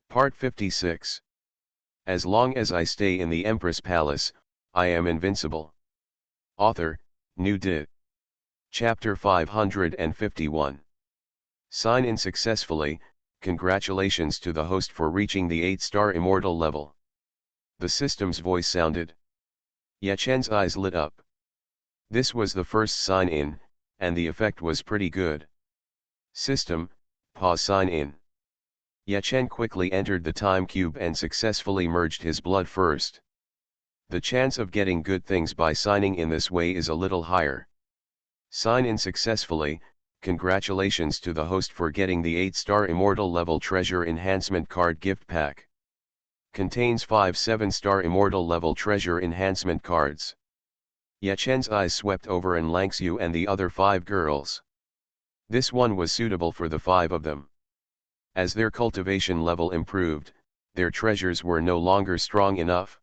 Part 56. As long as I stay in the Empress Palace, I am invincible. Author, New Did. Chapter 551. Sign in successfully. Congratulations to the host for reaching the 8-star immortal level. The system's voice sounded. Ye Chen's eyes lit up. This was the first sign in, and the effect was pretty good. System, pause sign in. Ye Chen quickly entered the time cube and successfully merged his blood first. The chance of getting good things by signing in this way is a little higher. Sign in successfully. Congratulations to the host for getting the 8-star immortal level treasure enhancement card gift pack. Contains 5 7-star immortal level treasure enhancement cards. Ye Chen's eyes swept over and Langxiu and the other 5 girls. This one was suitable for the 5 of them. As their cultivation level improved, their treasures were no longer strong enough.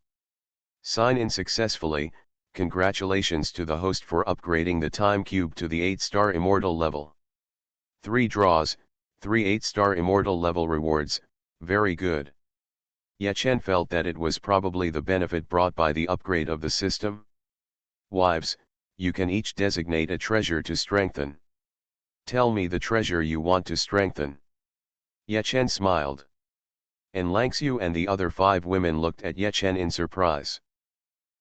Sign in successfully. Congratulations to the host for upgrading the time cube to the 8-star immortal level. 3 draws, 3 8-star immortal level rewards, very good. Ye Chen felt that it was probably the benefit brought by the upgrade of the system. Wives, you can each designate a treasure to strengthen. Tell me the treasure you want to strengthen. Ye Chen smiled. And Langxiu and the other 5 women looked at Ye Chen in surprise.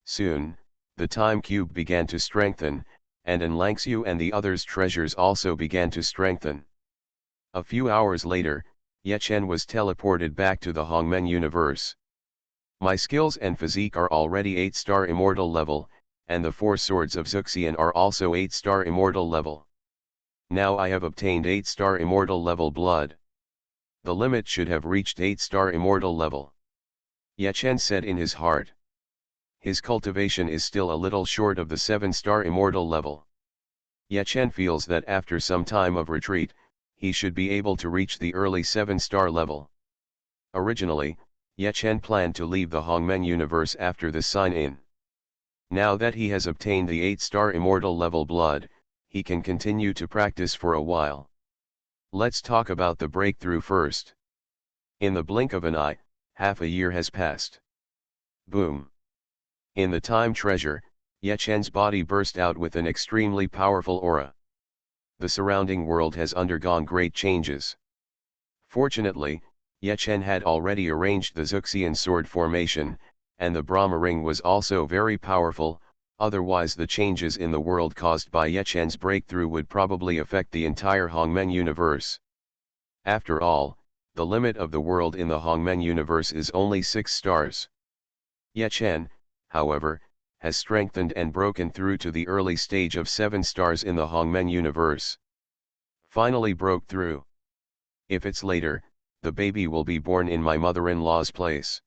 Soon, the time cube began to strengthen, and Langxiu and the others' treasures also began to strengthen. A few hours later, Ye Chen was teleported back to the Hongmen universe. My skills and physique are already 8-star immortal level, and the 4 swords of Xuanhuan are also 8-star immortal level. Now I have obtained 8-star immortal level blood. The limit should have reached 8-star immortal level. Ye Chen said in his heart. His cultivation is still a little short of the 7-star immortal level. Ye Chen feels that after some time of retreat, he should be able to reach the early 7-star level. Originally, Ye Chen planned to leave the Hongmen universe after the sign-in. Now that he has obtained the 8-star immortal level blood, he can continue to practice for a while. Let's talk about the breakthrough first. In the blink of an eye, half a year has passed. Boom. In the time treasure, Ye Chen's body burst out with an extremely powerful aura. The surrounding world has undergone great changes. Fortunately, Ye Chen had already arranged the Xuanhuan sword formation, and the Brahma ring was also very powerful, otherwise the changes in the world caused by Ye Chen's breakthrough would probably affect the entire Hongmen universe. After all, the limit of the world in the Hongmen universe is only 6 stars. Ye Chen, however, has strengthened and broken through to the early stage of 7 stars in the Hongmen universe. Finally broke through. If it's later, the baby will be born in my mother-in-law's place.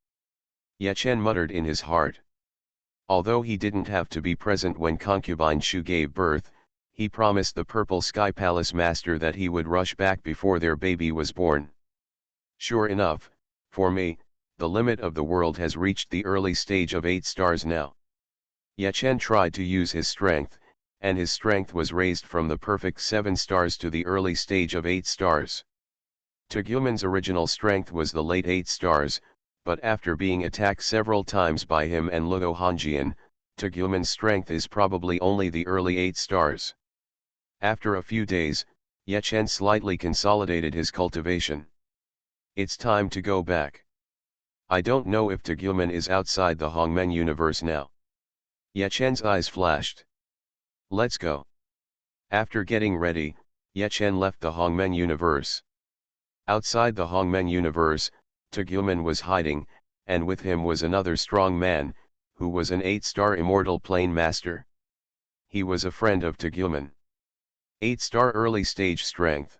Ye Chen muttered in his heart. Although he didn't have to be present when concubine Shu gave birth, he promised the Purple Sky Palace master that he would rush back before their baby was born. Sure enough, for me, the limit of the world has reached the early stage of 8 stars now. Ye Chen tried to use his strength, and his strength was raised from the perfect 7 stars to the early stage of 8 stars. Xuanhuan's original strength was the late 8 stars, but after being attacked several times by him and Luo Hongjian, Xuanhuan's strength is probably only the early 8 stars. After a few days, Ye Chen slightly consolidated his cultivation. It's time to go back. I don't know if Xuanhuan is outside the Hongmen universe now. Ye Chen's eyes flashed. Let's go. After getting ready, Ye Chen left the Hongmen universe. Outside the Hongmen universe, Xuanhuan was hiding, and with him was another strong man, who was an 8-star immortal plane master. He was a friend of Xuanhuan. 8-star early stage strength.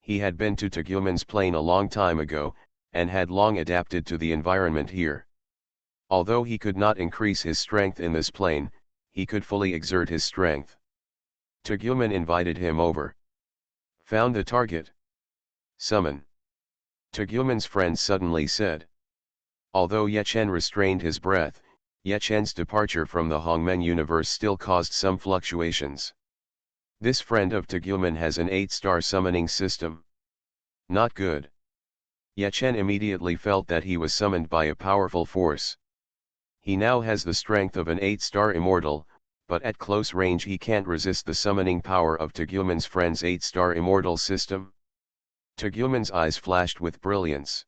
He had been to Xuanhuan's plane a long time ago, and had long adapted to the environment here. Although he could not increase his strength in this plane, he could fully exert his strength. Xuanhuan invited him over. Found the target? Summon. Xuanhuan's friend suddenly said. Although Ye Chen restrained his breath, Ye Chen's departure from the Hongmen universe still caused some fluctuations. This friend of Xuanhuan has an 8-star summoning system. Not good. Ye Chen immediately felt that he was summoned by a powerful force. He now has the strength of an 8-star immortal, but at close range he can't resist the summoning power of Tegumen's friend's 8-star immortal system. Tegumen's eyes flashed with brilliance.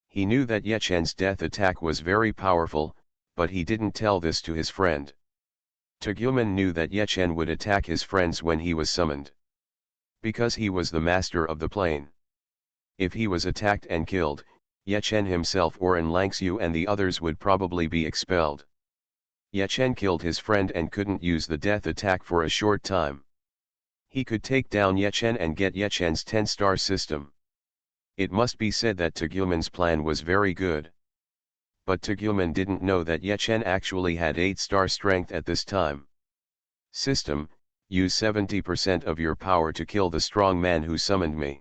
He knew that Ye Chen's death attack was very powerful, but he didn't tell this to his friend. Tegumen knew that Ye Chen would attack his friends when he was summoned. Because he was the master of the plane. If he was attacked and killed, Ye Chen himself or An Langxiu and the others would probably be expelled. Ye Chen killed his friend and couldn't use the death attack for a short time. He could take down Ye Chen and get Ye Chen's 10-star system. It must be said that Tegumen's plan was very good. But Tegumen didn't know that Ye Chen actually had 8-star strength at this time. System, use 70% of your power to kill the strong man who summoned me.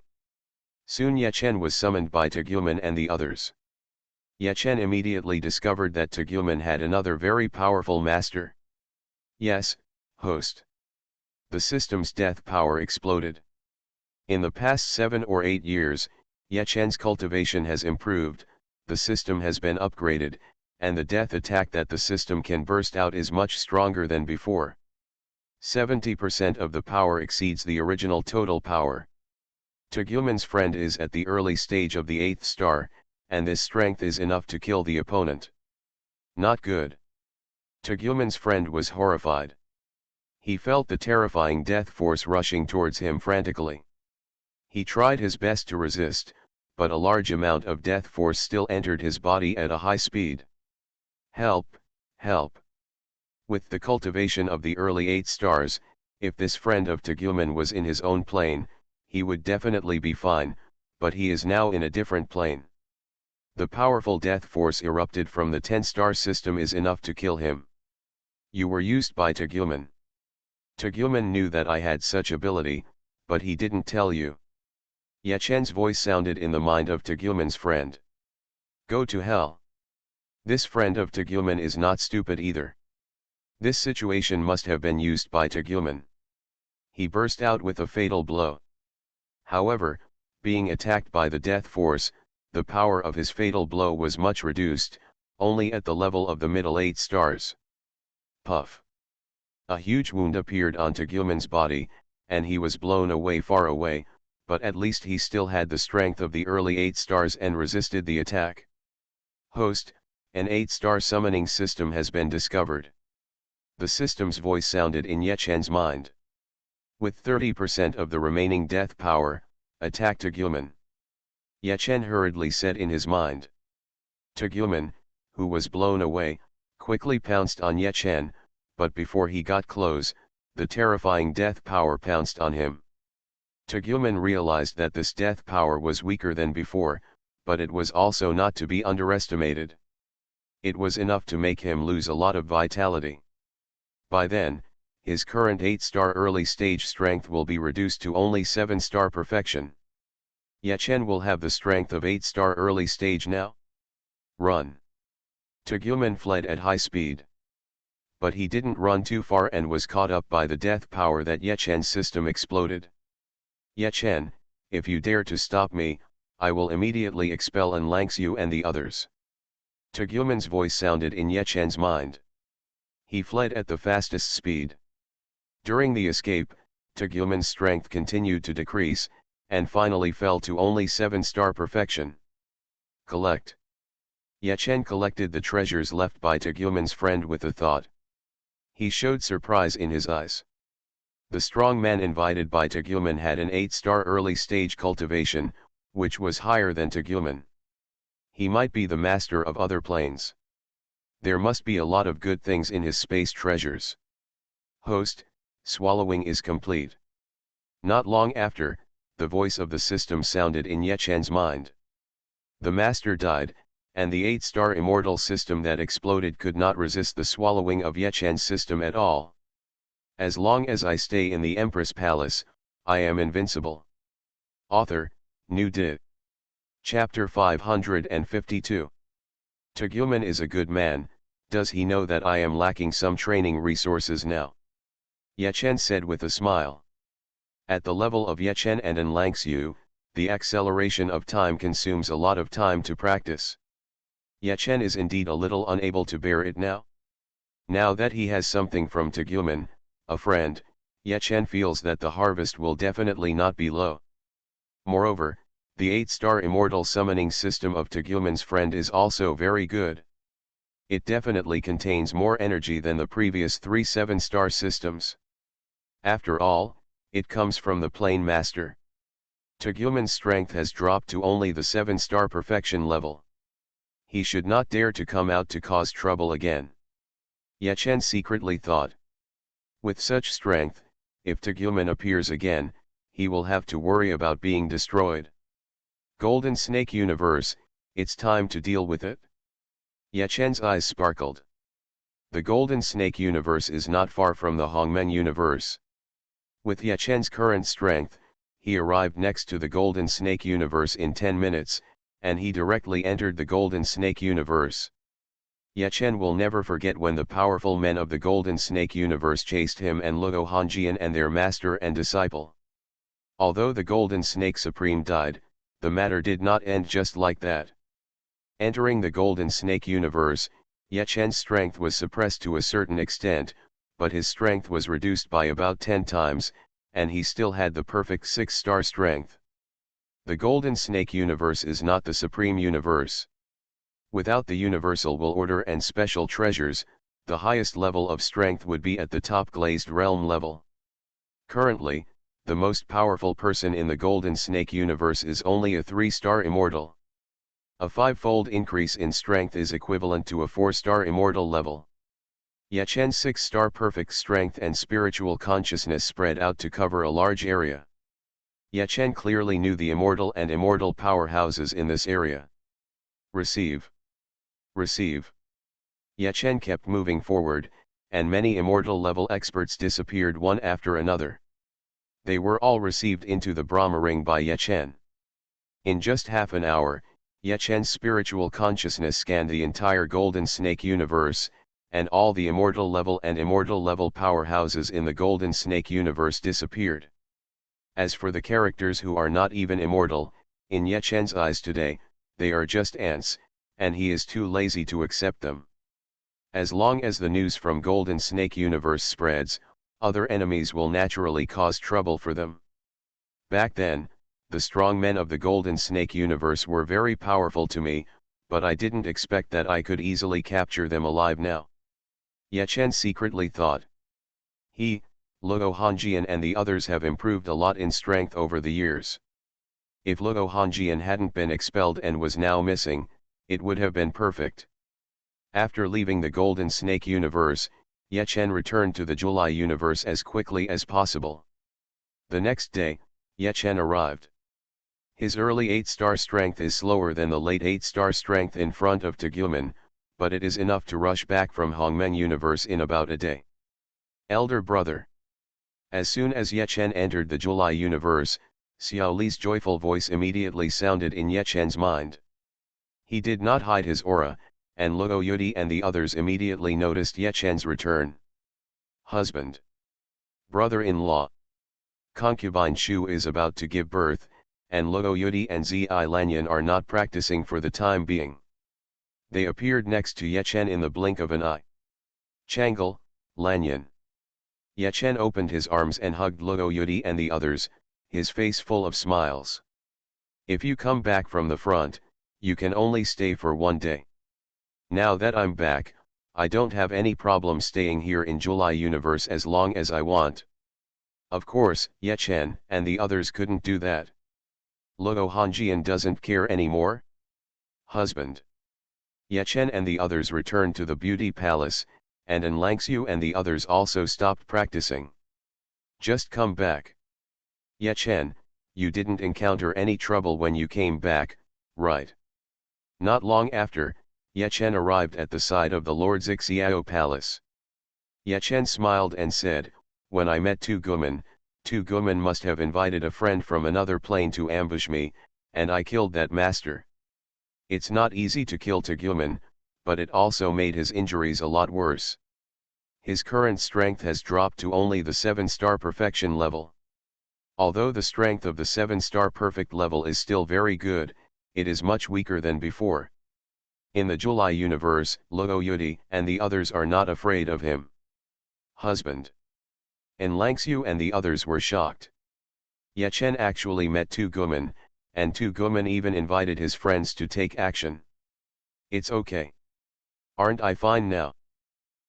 Soon Ye Chen was summoned by Tegumen and the others. Ye Chen immediately discovered that Tegumen had another very powerful master. Yes, host. The system's death power exploded. In the past 7 or 8 years, Ye Chen's cultivation has improved, the system has been upgraded, and the death attack that the system can burst out is much stronger than before. 70% of the power exceeds the original total power. Tegumen's friend is at the early stage of the 8th star, and this strength is enough to kill the opponent. Not good. Tegumen's friend was horrified. He felt the terrifying death force rushing towards him frantically. He tried his best to resist, but a large amount of death force still entered his body at a high speed. Help, help. With the cultivation of the early 8 stars, if this friend of Tegumen was in his own plane, he would definitely be fine, but he is now in a different plane. The powerful death force erupted from the 10-star system is enough to kill him. You were used by Tegumen. Tegumen knew that I had such ability, but he didn't tell you. Ye Chen's voice sounded in the mind of Tegumen's friend. Go to hell. This friend of Tegumen is not stupid either. This situation must have been used by Tegumen. He burst out with a fatal blow. However, being attacked by the death force, the power of his fatal blow was much reduced, only at the level of the middle 8 stars. Puff. A huge wound appeared on Tegumen's body, and he was blown away far away, but at least he still had the strength of the early 8 stars and resisted the attack. Host, an 8-star summoning system has been discovered. The system's voice sounded in Ye Chen's mind. With 30% of the remaining death power, attack Tegumen. Ye Chen hurriedly said in his mind. Tegumen, who was blown away, quickly pounced on Ye Chen, but before he got close, the terrifying death power pounced on him. Tegumen realized that this death power was weaker than before, but it was also not to be underestimated. It was enough to make him lose a lot of vitality. By then, his current 8-star early stage strength will be reduced to only 7-star perfection. Ye Chen will have the strength of 8-star early stage now. Run. Tegumen fled at high speed. But he didn't run too far and was caught up by the death power that Ye Chen's system exploded. Ye Chen, if you dare to stop me, I will immediately expel An Langxiu and the others. Tegumen's voice sounded in Ye Chen's mind. He fled at the fastest speed. During the escape, Tegumen's strength continued to decrease, and finally fell to only 7-star perfection. Collect. Ye Chen collected the treasures left by Tegumen's friend with a thought. He showed surprise in his eyes. The strong man invited by Tegumen had an 8-star early stage cultivation, which was higher than Tegumen. He might be the master of other planes. There must be a lot of good things in his space treasures. Host, swallowing is complete. Not long after, the voice of the system sounded in Ye Chen's mind. The master died, and the 8-star immortal system that exploded could not resist the swallowing of Ye Chen's system at all. As long as I stay in the Empress Palace, I am invincible. Author, New Dit. Chapter 552. Tegumen is a good man, does he know that I am lacking some training resources now? Ye Chen said with a smile. At the level of Ye Chen and An Langxiu, the acceleration of time consumes a lot of time to practice. Ye Chen is indeed a little unable to bear it now. Now that he has something from Tegumen, a friend, Ye Chen feels that the harvest will definitely not be low. Moreover, the 8-star immortal summoning system of Tegumen's friend is also very good. It definitely contains more energy than the previous 3 7-star systems. After all, it comes from the Plane Master. Tegumen's strength has dropped to only the 7-star perfection level. He should not dare to come out to cause trouble again. Ye Chen secretly thought. With such strength, if Tegumen appears again, he will have to worry about being destroyed. Golden Snake Universe, it's time to deal with it. Ye Chen's eyes sparkled. The Golden Snake Universe is not far from the Hongmen Universe. With Ye Chen's current strength, he arrived next to the Golden Snake Universe in 10 minutes, and he directly entered the Golden Snake Universe. Ye Chen will never forget when the powerful men of the Golden Snake Universe chased him and Luo Hanjian and their master and disciple. Although the Golden Snake Supreme died, the matter did not end just like that. Entering the Golden Snake Universe, Ye Chen's strength was suppressed to a certain extent, but his strength was reduced by about 10 times, and he still had the perfect 6-star strength. The Golden Snake Universe is not the Supreme Universe. Without the Universal Will Order and special treasures, the highest level of strength would be at the top Glazed Realm level. Currently, the most powerful person in the Golden Snake Universe is only a 3-star immortal. A 5-fold increase in strength is equivalent to a 4-star immortal level. Ye Chen's 6-star perfect strength and spiritual consciousness spread out to cover a large area. Ye Chen clearly knew the immortal and immortal powerhouses in this area. Receive. Receive. Ye Chen kept moving forward, and many immortal level experts disappeared one after another. They were all received into the Brahma Ring by Ye Chen. In just half an hour, Ye Chen's spiritual consciousness scanned the entire Golden Snake Universe, and all the immortal level and immortal level powerhouses in the Golden Snake Universe disappeared. As for the characters who are not even immortal, in Ye Chen's eyes today, they are just ants, and he is too lazy to accept them. As long as the news from Golden Snake Universe spreads, other enemies will naturally cause trouble for them. Back then, the strong men of the Golden Snake Universe were very powerful to me, but I didn't expect that I could easily capture them alive now. Ye Chen secretly thought. He, Luo Hanjian and the others have improved a lot in strength over the years. If Luo Hanjian hadn't been expelled and was now missing, it would have been perfect. After leaving the Golden Snake Universe, Ye Chen returned to the July Universe as quickly as possible. The next day, Ye Chen arrived. His early 8-star strength is slower than the late 8-star strength in front of Tegumen, but it is enough to rush back from Hongmen Universe in about a day. Elder brother. As soon as Ye Chen entered the July Universe, Xiao Li's joyful voice immediately sounded in Ye Chen's mind. He did not hide his aura, and Luo Yudi and the others immediately noticed Ye Chen's return. Husband. Brother-in-law. Concubine Shu is about to give birth, and Luo Yudi and Zi Lanyan are not practicing for the time being. They appeared next to Ye Chen in the blink of an eye. Changel, Lanyan. Ye Chen opened his arms and hugged Luo Yudi and the others, his face full of smiles. If you come back from the front, you can only stay for 1 day. Now that I'm back, I don't have any problem staying here in July Universe as long as I want. Of course, Ye Chen and the others couldn't do that. Luo Hanjian doesn't care anymore. Husband. Ye Chen and the others returned to the beauty palace, and An Langxiu and the others also stopped practicing. Just come back. Ye Chen, you didn't encounter any trouble when you came back, right? Not long after, Ye Chen arrived at the side of the Lord Xiao Palace. Ye Chen smiled and said, when I met Tu Guman must have invited a friend from another plane to ambush me, and I killed that master. It's not easy to kill Tegumen, but it also made his injuries a lot worse. His current strength has dropped to only the 7-star perfection level. Although the strength of the 7-star perfect level is still very good, it is much weaker than before. In the July universe, Luo Yudi and the others are not afraid of him. Husband. And Langxiu and the others were shocked. Ye Chen actually met Tu Guman, and Tu Guman even invited his friends to take action. It's okay. Aren't I fine now?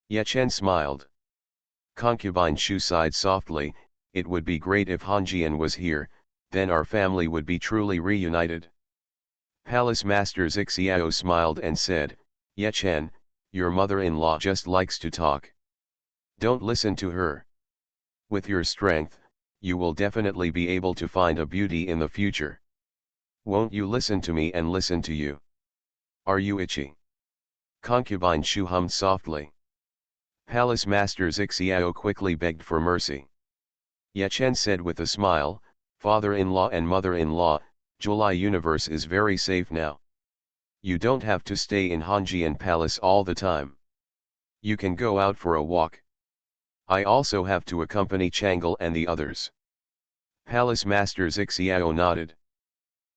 Ye Chen smiled. Concubine Shu sighed softly, it would be great if Hanjian was here, then our family would be truly reunited. Palace Master Zixiao smiled and said, Ye Chen, your mother-in-law just likes to talk. Don't listen to her. With your strength, you will definitely be able to find a beauty in the future. Won't you listen to me and listen to you? Are you itchy? Concubine Shu hummed softly. Palace Master Zixiao quickly begged for mercy. Ye Chen said with a smile, father-in-law and mother-in-law, July universe is very safe now. You don't have to stay in Hanjian Palace all the time. You can go out for a walk. I also have to accompany Chang'e and the others. Palace Master Zixiao nodded.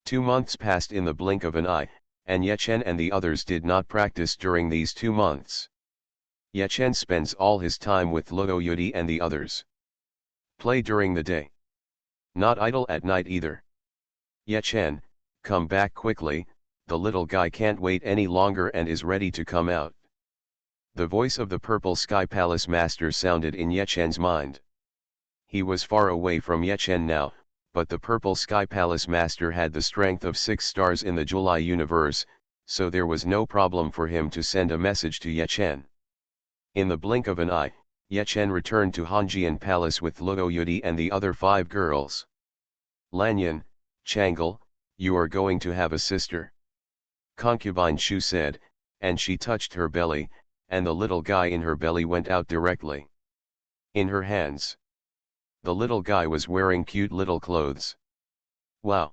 2 months passed in the blink of an eye, and Ye Chen and the others did not practice during these 2 months. Ye Chen spends all his time with Luo Yudi and the others. Play during the day. Not idle at night either. Ye Chen, come back quickly, the little guy can't wait any longer and is ready to come out. The voice of the Purple Sky Palace Master sounded in Ye Chen's mind. He was far away from Ye Chen now, but the Purple Sky Palace Master had the strength of 6 stars in the July universe, so there was no problem for him to send a message to Ye Chen. In the blink of an eye, Ye Chen returned to Hanjian Palace with Luo Yudi and the other 5 girls. Lanyan, Chang'e, you are going to have a sister. Concubine Shu said, and she touched her belly, and the little guy in her belly went out directly. In her hands. The little guy was wearing cute little clothes. Wow!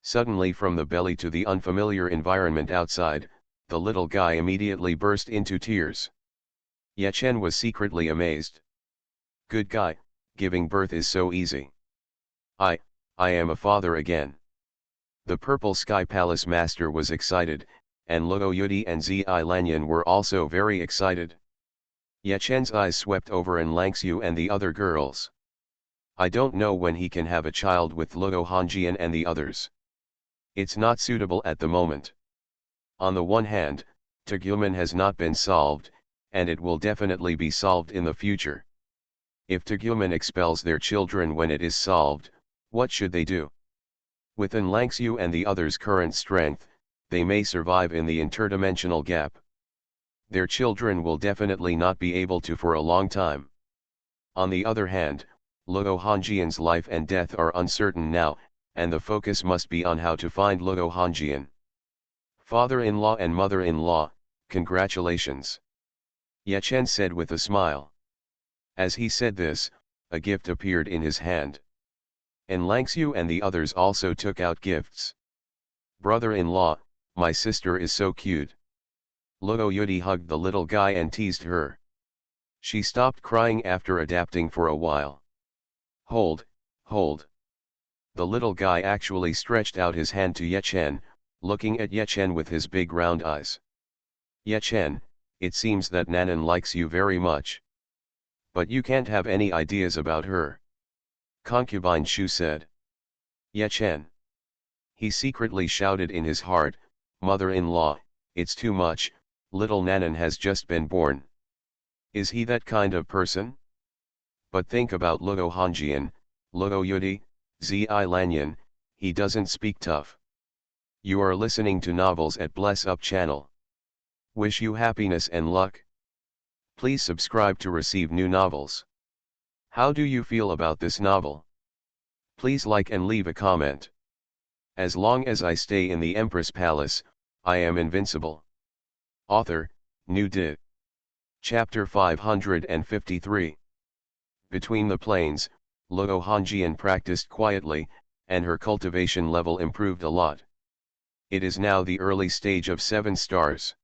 Suddenly from the belly to the unfamiliar environment outside, the little guy immediately burst into tears. Ye Chen was secretly amazed. Good guy, giving birth is so easy. I am a father again. The Purple Sky Palace Master was excited, and Luo Yudi and Zi Lanyan were also very excited. Ye Chen's eyes swept over An Langxiu and the other girls. I don't know when he can have a child with Luo Hanjian and the others. It's not suitable at the moment. On the one hand, Tegumen has not been solved, and it will definitely be solved in the future. If Tegumen expels their children when it is solved, what should they do? With An Langxiu and the others' current strength, they may survive in the interdimensional gap. Their children will definitely not be able to for a long time. On the other hand, Luo Hanjian's life and death are uncertain now, and the focus must be on how to find Luo Hanjian. Father-in-law and mother-in-law, congratulations. Ye Chen said with a smile. As he said this, a gift appeared in his hand. An Langxiu and the others also took out gifts. Brother-in-law, my sister is so cute. Luo Yudi hugged the little guy and teased her. She stopped crying after adapting for a while. Hold. The little guy actually stretched out his hand to Ye Chen, looking at Ye Chen with his big round eyes. Ye Chen, it seems that Nanan likes you very much. But you can't have any ideas about her. Concubine Shu said. Ye Chen. He secretly shouted in his heart, mother-in-law, it's too much, little Nanan has just been born. Is he that kind of person? But think about Luo Hanjian, Luo Yudi, Zi Lanyan, he doesn't speak tough. You are listening to novels at Bless Up channel. Wish you happiness and luck. Please subscribe to receive new novels. How do you feel about this novel? Please like and leave a comment. As long as I stay in the Empress Palace, I am invincible. Author, New Dit. Chapter 553. Between the plains, Luo Hanjian practiced quietly, and her cultivation level improved a lot. It is now the early stage of 7 stars.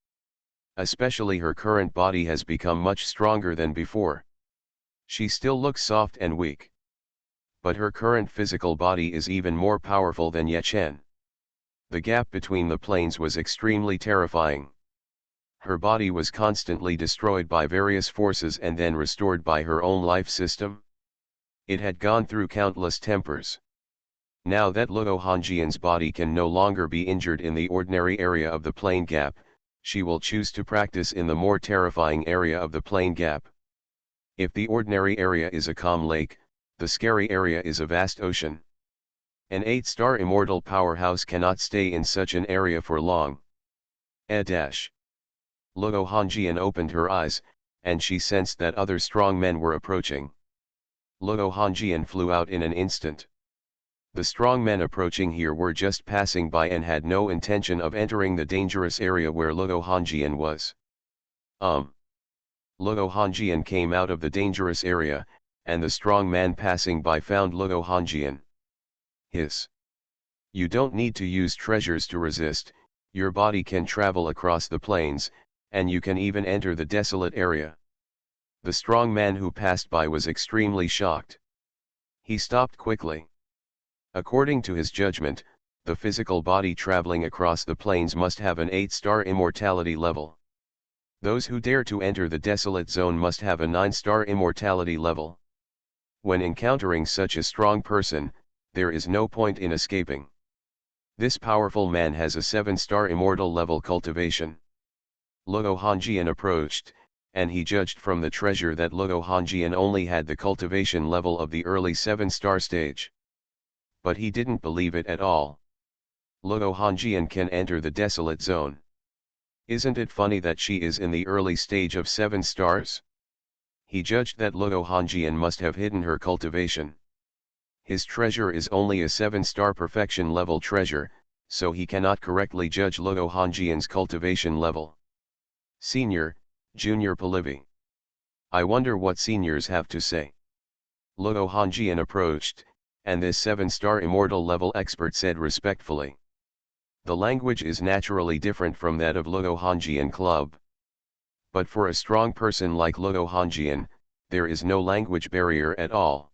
Especially her current body has become much stronger than before. She still looks soft and weak. But her current physical body is even more powerful than Ye Chen. The gap between the planes was extremely terrifying. Her body was constantly destroyed by various forces and then restored by her own life system. It had gone through countless tempers. Now that Luo Hongjian's body can no longer be injured in the ordinary area of the plane gap, she will choose to practice in the more terrifying area of the plane gap. If the ordinary area is a calm lake, the scary area is a vast ocean. An 8-star immortal powerhouse cannot stay in such an area for long. Luo Hongjian opened her eyes, and she sensed that other strong men were approaching. Luo Hongjian flew out in an instant. The strong men approaching here were just passing by and had no intention of entering the dangerous area where Luo Hongjian was. Luo Hongjian came out of the dangerous area, and the strong man passing by found Luo Hongjian. Hiss. You don't need to use treasures to resist, your body can travel across the plains, and you can even enter the desolate area. The strong man who passed by was extremely shocked. He stopped quickly. According to his judgment, the physical body traveling across the plains must have an 8-star immortality level. Those who dare to enter the desolate zone must have a 9-star immortality level. When encountering such a strong person, there is no point in escaping. This powerful man has a 7-star immortal level cultivation. Luo Hongjian approached, and he judged from the treasure that Luo Hongjian only had the cultivation level of the early 7-star stage. But he didn't believe it at all. Luo Hongjian can enter the desolate zone. Isn't it funny that she is in the early stage of 7 stars? He judged that Luo Hongjian must have hidden her cultivation. His treasure is only a 7-star perfection level treasure, so he cannot correctly judge Luo Hongjian's cultivation level. Senior, Junior Polivi. I wonder what seniors have to say. Luo Hongjian approached, and this 7-star immortal level expert said respectfully. The language is naturally different from that of Luo Hongjian Club. But for a strong person like Luo Hongjian, there is no language barrier at all.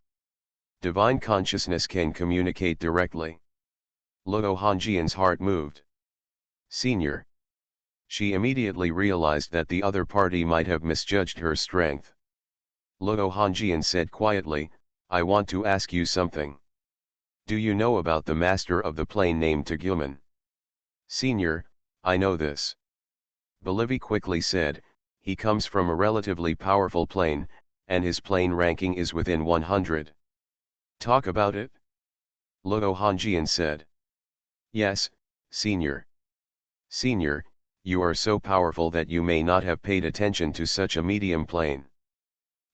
Divine consciousness can communicate directly. Luo Hongjian's heart moved. Senior. She immediately realized that the other party might have misjudged her strength. Luo Hongjian said quietly, I want to ask you something. Do you know about the master of the plane named Tegumen? Senior, I know this. Bolivi quickly said, he comes from a relatively powerful plane, and his plane ranking is within 100. Talk about it? Luo Hongjian said. Yes, Senior. Senior, you are so powerful that you may not have paid attention to such a medium plane.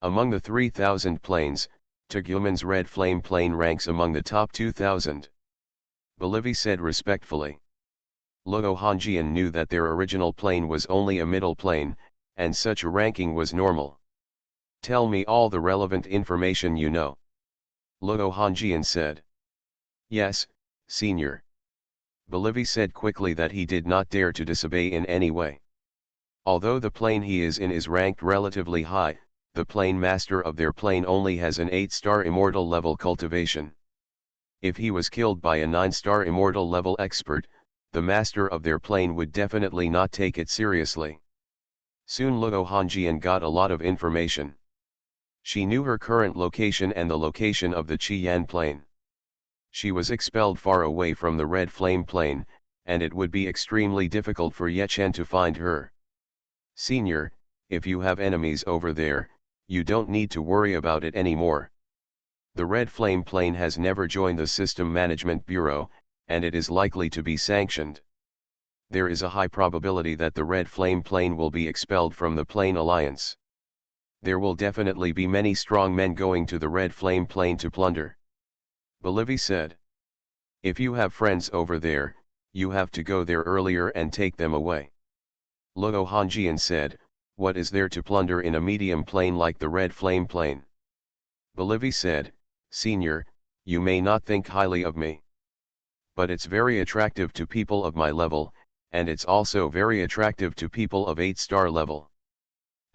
Among the 3,000 planes, Tegumen's red flame plane ranks among the top 2,000. Bolivi said respectfully. Luo Hongjian knew that their original plane was only a middle plane, and such a ranking was normal. Tell me all the relevant information you know. Luo Hongjian said. Yes, Senior. Bolivi said quickly that he did not dare to disobey in any way. Although the plane he is in is ranked relatively high, the plane master of their plane only has an 8-star immortal level cultivation. If he was killed by a 9-star immortal level expert, the master of their plane would definitely not take it seriously. Soon Luo Hongjian got a lot of information. She knew her current location and the location of the Qiyan plane. She was expelled far away from the red flame plane, and it would be extremely difficult for Ye Chen to find her. Senior, if you have enemies over there, you don't need to worry about it anymore. The red flame plane has never joined the System Management Bureau, and it is likely to be sanctioned. There is a high probability that the red flame plane will be expelled from the plane alliance. There will definitely be many strong men going to the red flame plane to plunder. Bolivi said. If you have friends over there, you have to go there earlier and take them away. Luo Hongjian said, what is there to plunder in a medium plane like the red flame plane? Bolivi said, Senior, you may not think highly of me. But it's very attractive to people of my level, and it's also very attractive to people of 8-star level.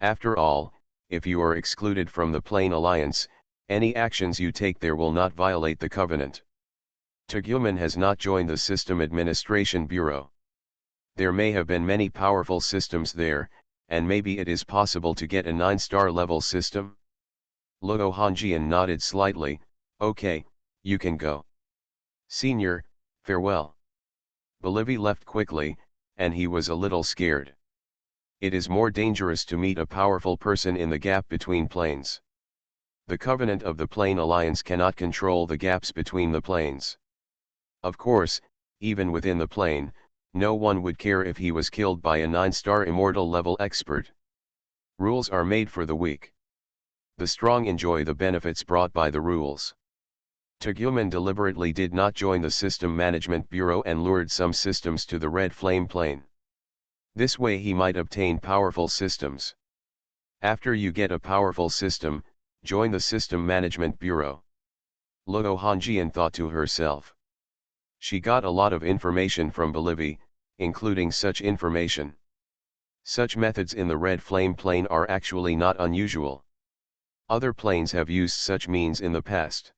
After all, if you are excluded from the plane alliance, Any actions you take there will not violate the covenant. Xuanhuan has not joined the System Administration Bureau. There may have been many powerful systems there, and maybe it is possible to get a 9-star level system? Luo Hongjian nodded slightly. Okay, you can go. Senior, farewell. Bolivie left quickly, and he was a little scared. It is more dangerous to meet a powerful person in the gap between planes. The covenant of the Plane Alliance cannot control the gaps between the planes. Of course, even within the plane, no one would care if he was killed by a 9-star immortal level expert. Rules are made for the weak. The strong enjoy the benefits brought by the rules. Xuanhuan deliberately did not join the System Management Bureau and lured some systems to the Red Flame Plane. This way he might obtain powerful systems. After you get a powerful system, join the System Management Bureau. Luo Hongjian thought to herself. She got a lot of information from Bolivie, including such information. Such methods in the Red Flame Plane are actually not unusual. Other planes have used such means in the past.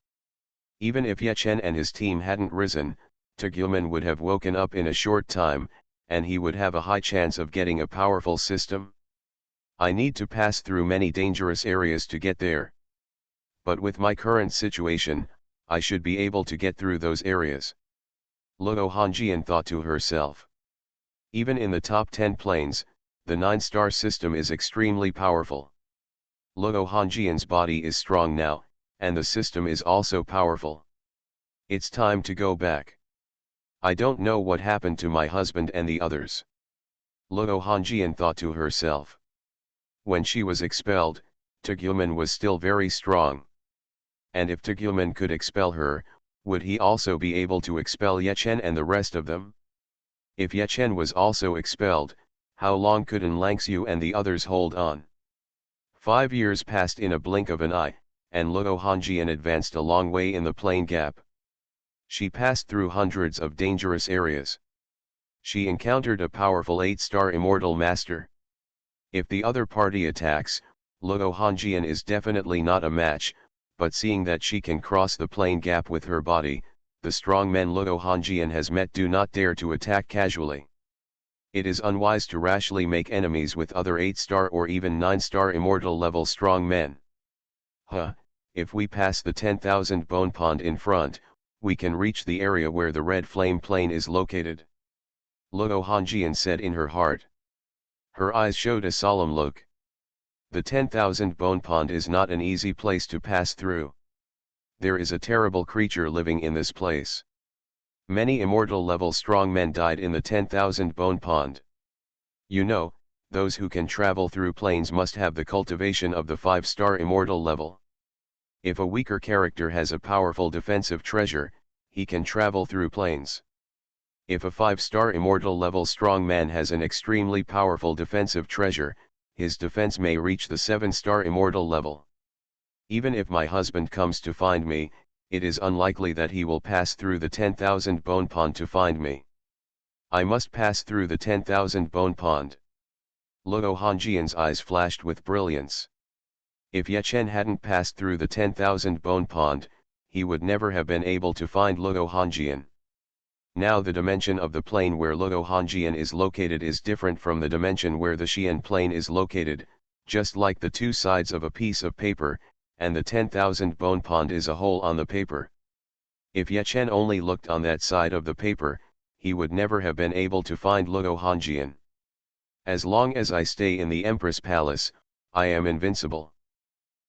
Even if Ye Chen and his team hadn't risen, Xuanhuan would have woken up in a short time, and he would have a high chance of getting a powerful system. I need to pass through many dangerous areas to get there. But with my current situation, I should be able to get through those areas. Luo Hongjian thought to herself. Even in the top 10 planes, the 9-star system is extremely powerful. Luo Hongjian's body is strong now, and the system is also powerful. It's time to go back. I don't know what happened to my husband and the others. Luo Hongjian thought to herself. When she was expelled, Xuanhuan was still very strong. And if Xuanhuan could expel her, would he also be able to expel Ye Chen and the rest of them? If Ye Chen was also expelled, how long could An Langxiu and the others hold on? 5 years passed in a blink of an eye, and Luo Hongjian advanced a long way in the plane gap. She passed through hundreds of dangerous areas. She encountered a powerful 8-star immortal master. If the other party attacks, Luo Hongjian is definitely not a match, but seeing that she can cross the plane gap with her body, the strong men Luo Hongjian has met do not dare to attack casually. It is unwise to rashly make enemies with other 8-star or even 9-star immortal level strong men. If we pass the 10,000 bone pond in front, we can reach the area where the Red Flame Plane is located. Luo Hongjian said in her heart. Her eyes showed a solemn look. The 10,000 bone pond is not an easy place to pass through. There is a terrible creature living in this place. Many immortal level strong men died in the 10,000 bone pond. You know, those who can travel through planes must have the cultivation of the 5-star immortal level. If a weaker character has a powerful defensive treasure, he can travel through planes. If a 5-star immortal level strong man has an extremely powerful defensive treasure, his defense may reach the 7-star immortal level. Even if my husband comes to find me, it is unlikely that he will pass through the 10,000 bone pond to find me. I must pass through the 10,000 bone pond. Luo Hongjian's eyes flashed with brilliance. If Ye Chen hadn't passed through the 10,000 bone pond, he would never have been able to find Luo Hongjian. Now the dimension of the plane where Luo Hongjian is located is different from the dimension where the Xian plane is located, just like the two sides of a piece of paper, and the 10,000 bone pond is a hole on the paper. If Ye Chen only looked on that side of the paper, he would never have been able to find Luo Hongjian. As long as I stay in the Empress Palace, I am invincible.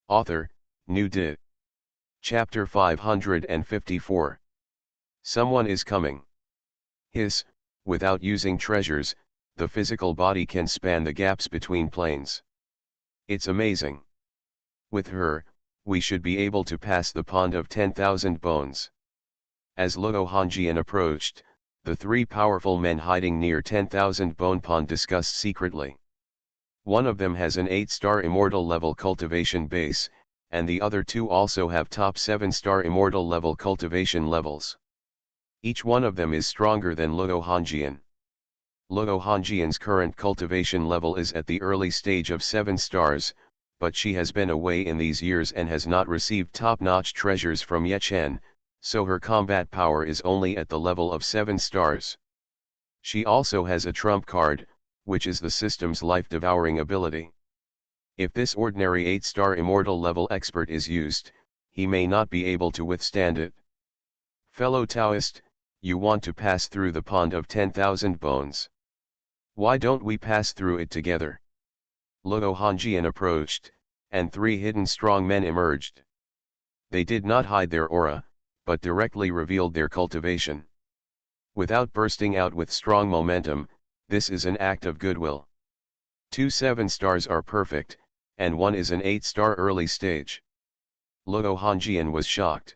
Author, New Di. Chapter 554. Someone is coming. Without using treasures, the physical body can span the gaps between planes. It's amazing. With her, we should be able to pass the pond of 10,000 bones. As Luo Hongjian approached, the 3 powerful men hiding near 10,000 bone pond discussed secretly. One of them has an 8-star immortal level cultivation base, and the other 2 also have top 7-star immortal level cultivation levels. Each one of them is stronger than Luo Hongjian. Luo Hongjian's current cultivation level is at the early stage of 7 stars, but she has been away in these years and has not received top-notch treasures from Yechen, so her combat power is only at the level of 7 stars. She also has a trump card, which is the system's life-devouring ability. If this ordinary 8-star immortal level expert is used, he may not be able to withstand it. Fellow Taoist, you want to pass through the pond of 10,000 bones. Why don't we pass through it together? Luo Hongjian approached, and 3 hidden strong men emerged. They did not hide their aura, but directly revealed their cultivation. Without bursting out with strong momentum, this is an act of goodwill. 2 7 stars are perfect, and 1 is an 8-star early stage. Luo Hongjian was shocked.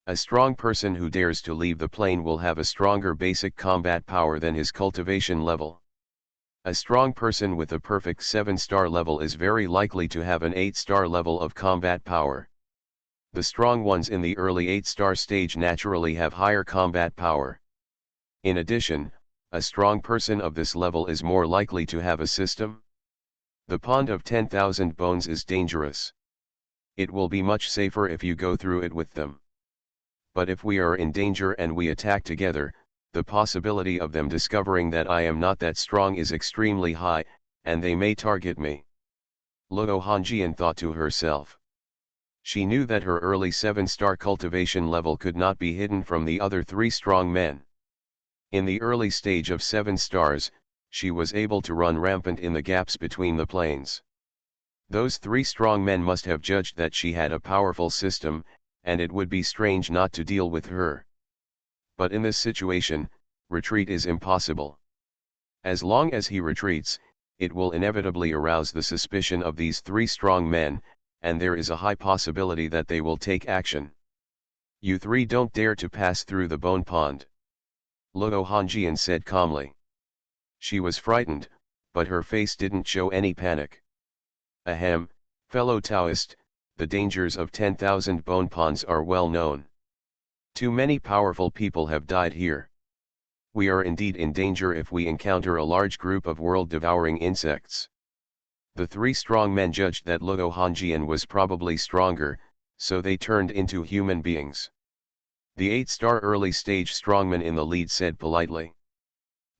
A strong person who dares to leave the plane will have a stronger basic combat power than his cultivation level. A strong person with a perfect 7-star level is very likely to have an 8-star level of combat power. The strong ones in the early 8-star stage naturally have higher combat power. In addition, a strong person of this level is more likely to have a system. The pond of 10,000 bones is dangerous. It will be much safer if you go through it with them. But if we are in danger and we attack together, the possibility of them discovering that I am not that strong is extremely high, and they may target me. Luo Hongjian thought to herself. She knew that her early 7-star cultivation level could not be hidden from the other 3 strong men. In the early stage of 7 stars, she was able to run rampant in the gaps between the planes. Those 3 strong men must have judged that she had a powerful system, and it would be strange not to deal with her. But in this situation, retreat is impossible. As long as he retreats, it will inevitably arouse the suspicion of these 3 strong men, and there is a high possibility that they will take action. You 3 don't dare to pass through the bone pond. Luo Hongjian said calmly. She was frightened, but her face didn't show any panic. Ahem, fellow Taoist, the dangers of 10,000 bone ponds are well known. Too many powerful people have died here. We are indeed in danger if we encounter a large group of world-devouring insects. The 3 strong men judged that Luo Hongjian was probably stronger, so they turned into human beings. The 8-star early stage strongman in the lead said politely.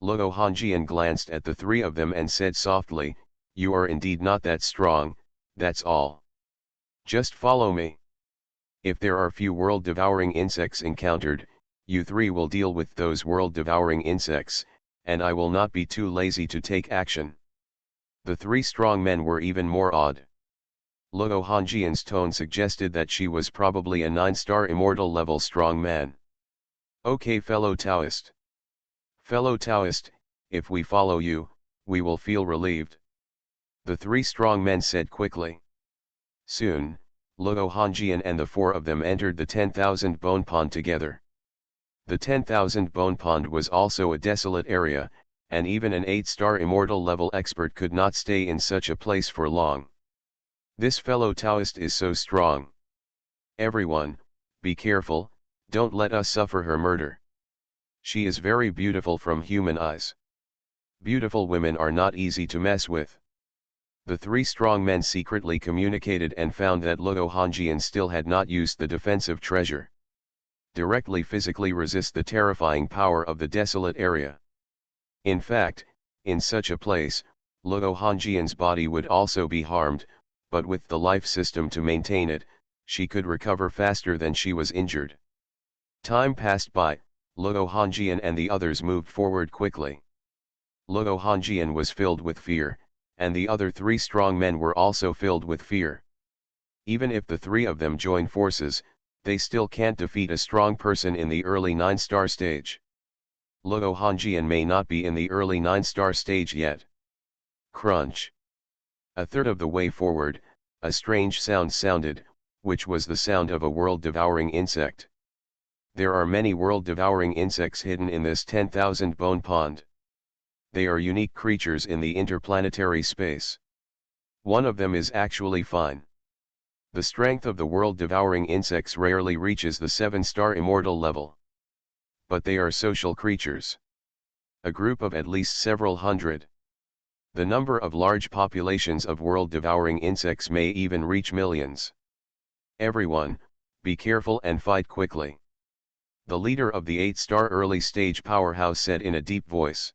Luo Hongjian glanced at the 3 of them and said softly, "You are indeed not that strong, that's all. Just follow me. If there are few world-devouring insects encountered, you 3 will deal with those world-devouring insects, and I will not be too lazy to take action." The 3 strong men were even more awed. Luo Hongjian's tone suggested that she was probably a 9-star immortal level strong man. Okay, fellow Taoist. Fellow Taoist, if we follow you, we will feel relieved. The 3 strong men said quickly. Soon, Luo Hongjian and the 4 of them entered the 10,000 bone pond together. The 10,000 bone pond was also a desolate area, and even an 8-star immortal level expert could not stay in such a place for long. This fellow Taoist is so strong. Everyone, be careful, don't let us suffer her murder. She is very beautiful from human eyes. Beautiful women are not easy to mess with. The 3 strong men secretly communicated and found that Luo Hongjian still had not used the defensive treasure. Directly physically resist the terrifying power of the desolate area. In fact, in such a place, Luo Hongjian's body would also be harmed, but with the life system to maintain it, she could recover faster than she was injured. Time passed by, Luo Hongjian and the others moved forward quickly. Luo Hongjian was filled with fear, and the other 3 strong men were also filled with fear. Even if the 3 of them join forces, they still can't defeat a strong person in the early 9-star stage. Luo Hongjian may not be in the early 9-star stage yet. Crunch. A third of the way forward, a strange sound sounded, which was the sound of a world-devouring insect. There are many world-devouring insects hidden in this 10,000 bone pond. They are unique creatures in the interplanetary space. One of them is actually fine. The strength of the world-devouring insects rarely reaches the 7-star immortal level. But they are social creatures. A group of at least several hundred. The number of large populations of world-devouring insects may even reach millions. Everyone, be careful and fight quickly. The leader of the 8-star early-stage powerhouse said in a deep voice.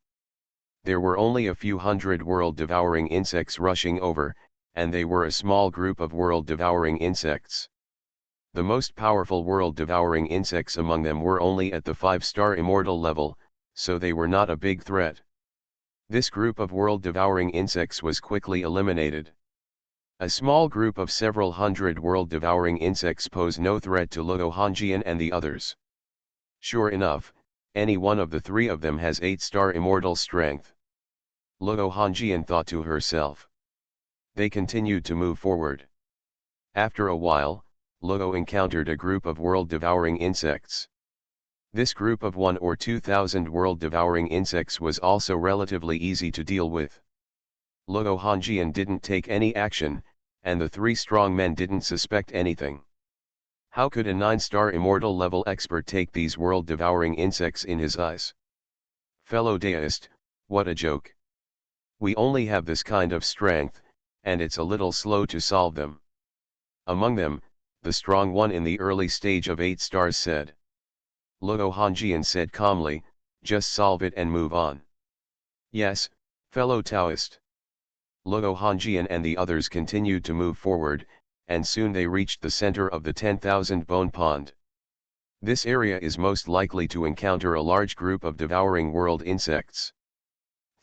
There were only a few hundred world-devouring insects rushing over, and they were a small group of world-devouring insects. The most powerful world-devouring insects among them were only at the 5-star immortal level, so they were not a big threat. This group of world-devouring insects was quickly eliminated. A small group of several hundred world-devouring insects pose no threat to Xuanhuan and the others. Sure enough, any one of the three of them has 8-star immortal strength. Xuanhuan thought to herself. They continued to move forward. After a while, Luo encountered a group of world-devouring insects. This group of 1,000 or 2,000 world-devouring insects was also relatively easy to deal with. Xuanhuan didn't take any action, and the three strong men didn't suspect anything. How could a 9-star immortal level expert take these world-devouring insects in his eyes? Fellow deist, what a joke. We only have this kind of strength, and it's a little slow to solve them. Among them, the strong one in the early stage of 8 stars said. Xuanhuan said calmly, just solve it and move on. Yes, fellow Taoist. Xuanhuan and the others continued to move forward, and soon they reached the center of the 10,000 bone pond. This area is most likely to encounter a large group of devouring world insects.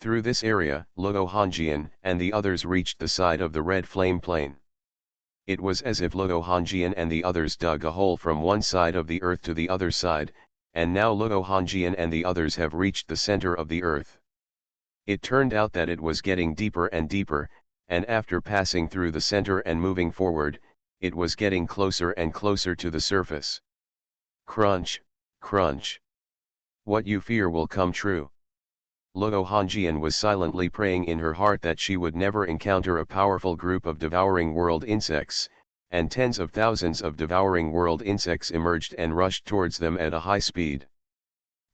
Through this area, Xuanhuan and the others reached the side of the red flame plain. It was as if Xuanhuan and the others dug a hole from one side of the earth to the other side, and now Xuanhuan and the others have reached the center of the earth. It turned out that it was getting deeper and deeper, and after passing through the center and moving forward, it was getting closer and closer to the surface. Crunch, crunch. What you fear will come true. Xuanhuan was silently praying in her heart that she would never encounter a powerful group of devouring world insects, and tens of thousands of devouring world insects emerged and rushed towards them at a high speed.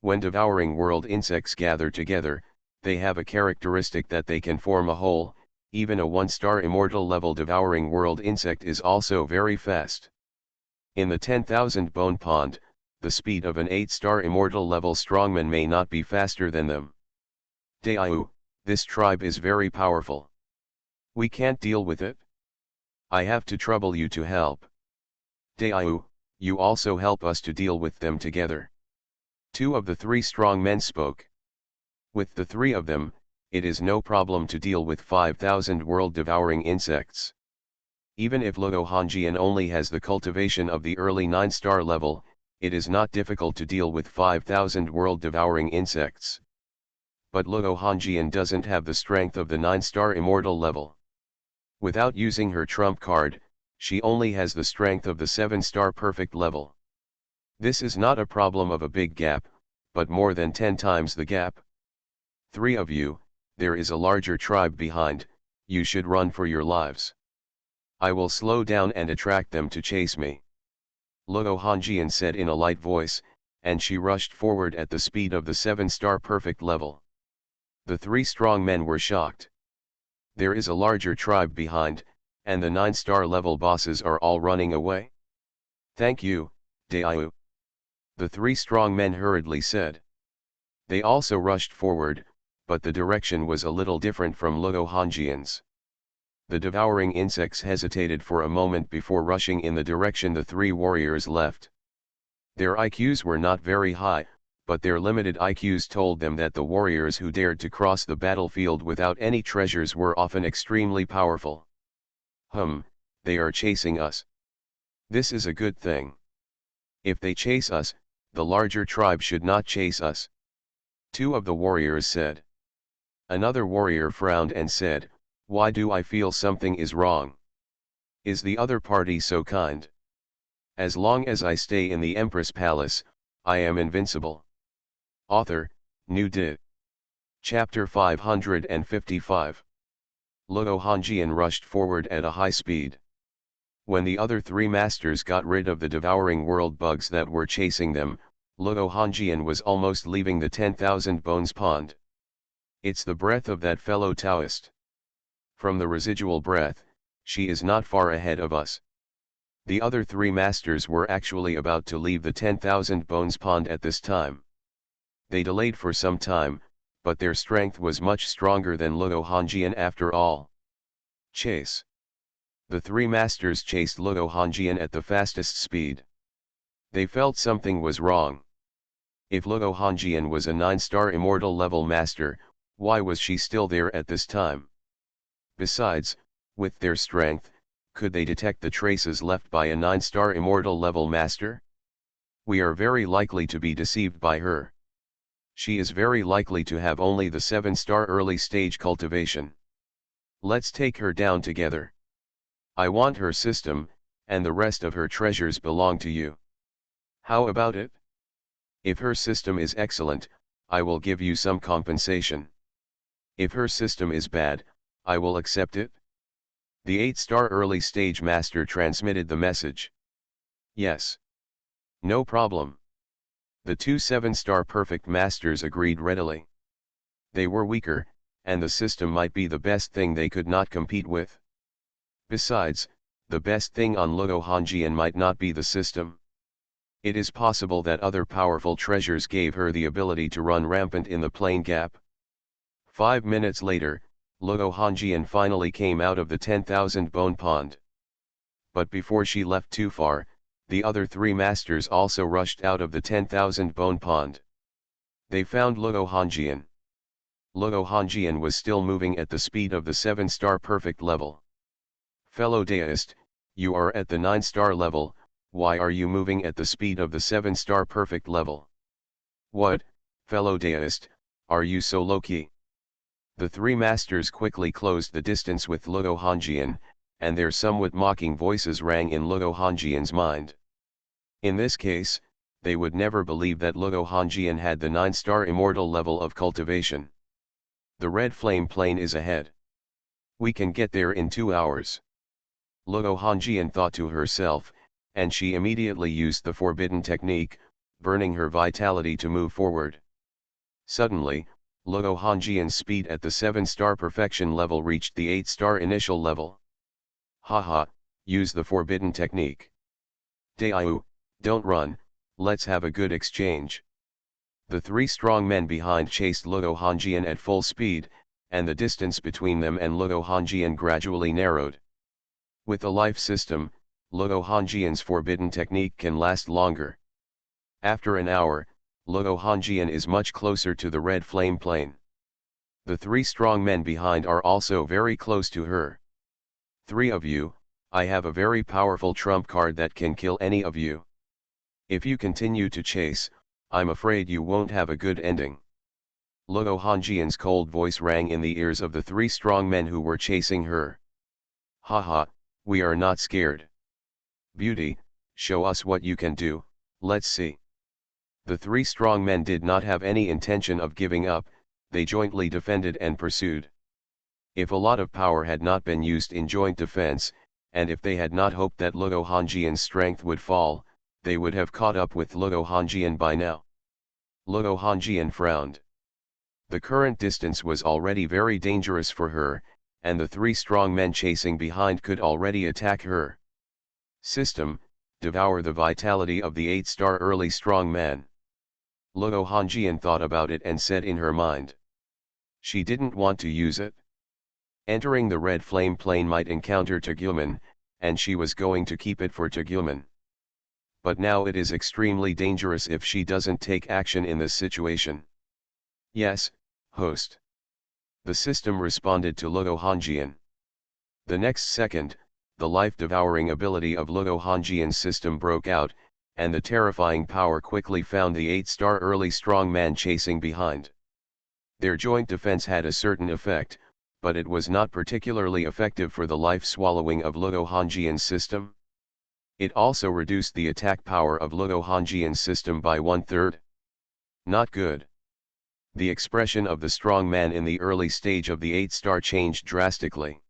When devouring world insects gather together, they have a characteristic that they can form a whole. Even a 1-star immortal level devouring world insect is also very fast. In the 10,000 bone pond, the speed of an 8-star immortal level strongman may not be faster than them. Daiu, this tribe is very powerful. We can't deal with it. I have to trouble you to help. Daiu, you also help us to deal with them together. 2 of the 3 strong men spoke. With the 3 of them, it is no problem to deal with 5,000 world-devouring insects. Even if Xuanhuan only has the cultivation of the early 9-star level, it is not difficult to deal with 5,000 world-devouring insects. But Xuanhuan doesn't have the strength of the 9-star immortal level. Without using her trump card, she only has the strength of the 7-star perfect level. This is not a problem of a big gap, but more than 10 times the gap. 3 of you, there is a larger tribe behind, you should run for your lives. I will slow down and attract them to chase me. Xuanhuan said in a light voice, and she rushed forward at the speed of the 7-star perfect level. The 3 strong men were shocked. There is a larger tribe behind, and the 9-star level bosses are all running away. Thank you, Daiu. The 3 strong men hurriedly said. They also rushed forward, but the direction was a little different from Xuanhuan's. The devouring insects hesitated for a moment before rushing in the direction the 3 warriors left. Their IQs were not very high, but their limited IQs told them that the warriors who dared to cross the battlefield without any treasures were often extremely powerful. They are chasing us. This is a good thing. If they chase us, the larger tribe should not chase us. 2 of the warriors said. Another warrior frowned and said, why do I feel something is wrong? Is the other party so kind? As long as I stay in the Empress Palace, I am invincible. Author, New Did. Chapter 555. Xuanhuan rushed forward at a high speed. When the other 3 masters got rid of the devouring world bugs that were chasing them, Xuanhuan was almost leaving the 10,000 bones pond. It's the breath of that fellow Taoist. From the residual breath, she is not far ahead of us. The other three masters were actually about to leave the 10,000 bones pond at this time. They delayed for some time, but their strength was much stronger than Luo Hongjian after all. Chase. The three masters chased Luo Hongjian at the fastest speed. They felt something was wrong. If Luo Hongjian was a 9-star immortal level master, why was she still there at this time? Besides, with their strength, could they detect the traces left by a 9-star immortal level master? We are very likely to be deceived by her. She is very likely to have only the 7-star early stage cultivation. Let's take her down together. I want her system, and the rest of her treasures belong to you. How about it? If her system is excellent, I will give you some compensation. If her system is bad, I will accept it. The 8-star early stage master transmitted the message. Yes. No problem. The two 7-star perfect masters agreed readily. They were weaker, and the system might be the best thing they could not compete with. Besides, the best thing on Luo Hongjian might not be the system. It is possible that other powerful treasures gave her the ability to run rampant in the plane gap. 5 minutes later, Luo Hongjian finally came out of the 10,000 bone pond. But before she left too far, the other three masters also rushed out of the 10,000 bone pond. They found Luo Hongjian. Luo Hongjian was still moving at the speed of the 7-star perfect level. Fellow Daoist, you are at the 9-star level, why are you moving at the speed of the 7-star perfect level? What, fellow Daoist, are you so low-key? The three masters quickly closed the distance with Luo Hongjian, and their somewhat mocking voices rang in Luo Hongjian's mind. In this case, they would never believe that Luo Hongjian had the 9-star immortal level of cultivation. The red flame plane is ahead. We can get there in 2 hours. Luo Hongjian thought to herself, and she immediately used the forbidden technique, burning her vitality to move forward. Suddenly, Luo Hongjian's speed at the 7-star perfection level reached the 8-star initial level. Haha, use the forbidden technique. Daiyu, don't run, let's have a good exchange. The three strong men behind chased Luo Hongjian at full speed, and the distance between them and Luo Hongjian gradually narrowed. With a life system, Luo Hongjian's forbidden technique can last longer. After an hour, Luo Hongjian is much closer to the red flame plane. The three strong men behind are also very close to her. Three of you, I have a very powerful trump card that can kill any of you. If you continue to chase, I'm afraid you won't have a good ending. Luo Hongjian's cold voice rang in the ears of the three strong men who were chasing her. Haha, we are not scared. Beauty, show us what you can do, let's see. The three strong men did not have any intention of giving up, they jointly defended and pursued. If a lot of power had not been used in joint defense, and if they had not hoped that Luo Hongjian's strength would fall, they would have caught up with Luo Hongjian by now. Luo Hongjian frowned. The current distance was already very dangerous for her, and the three strong men chasing behind could already attack her. System, devour the vitality of the 8-star early strong man. Luo Hongjian thought about it and said in her mind. She didn't want to use it. Entering the red flame plane might encounter Tegumen, and she was going to keep it for Tegumen. But now it is extremely dangerous if she doesn't take action in this situation. Yes, host. The system responded to Luo Hongjian. The next second, the life-devouring ability of Luo Hongjian's system broke out, and the terrifying power quickly found the 8-star early strong man chasing behind. Their joint defense had a certain effect, but it was not particularly effective for the life-swallowing of Luo Hongjian's system. It also reduced the attack power of Luo Hongjian's system by 1/3. Not good. The expression of the strong man in the early stage of the 8-star changed drastically.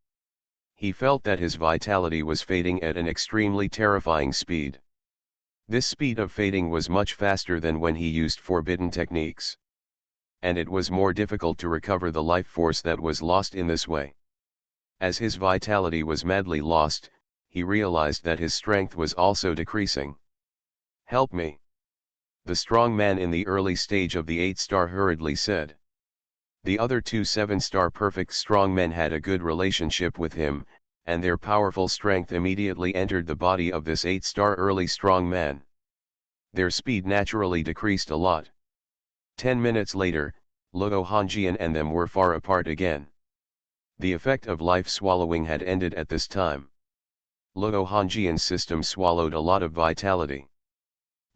He felt that his vitality was fading at an extremely terrifying speed. This speed of fading was much faster than when he used forbidden techniques. and it was more difficult to recover the life force that was lost in this way. As his vitality was madly lost, he realized that his strength was also decreasing. "Help me!" the strong man in the early stage of the 8-star hurriedly said. The other two 7-star perfect strong men had a good relationship with him, and their powerful strength immediately entered the body of this 8-star early strong man. Their speed naturally decreased a lot. 10 minutes later, Luo Hongjian and them were far apart again. The effect of life swallowing had ended at this time. Luo Hongjian's system swallowed a lot of vitality.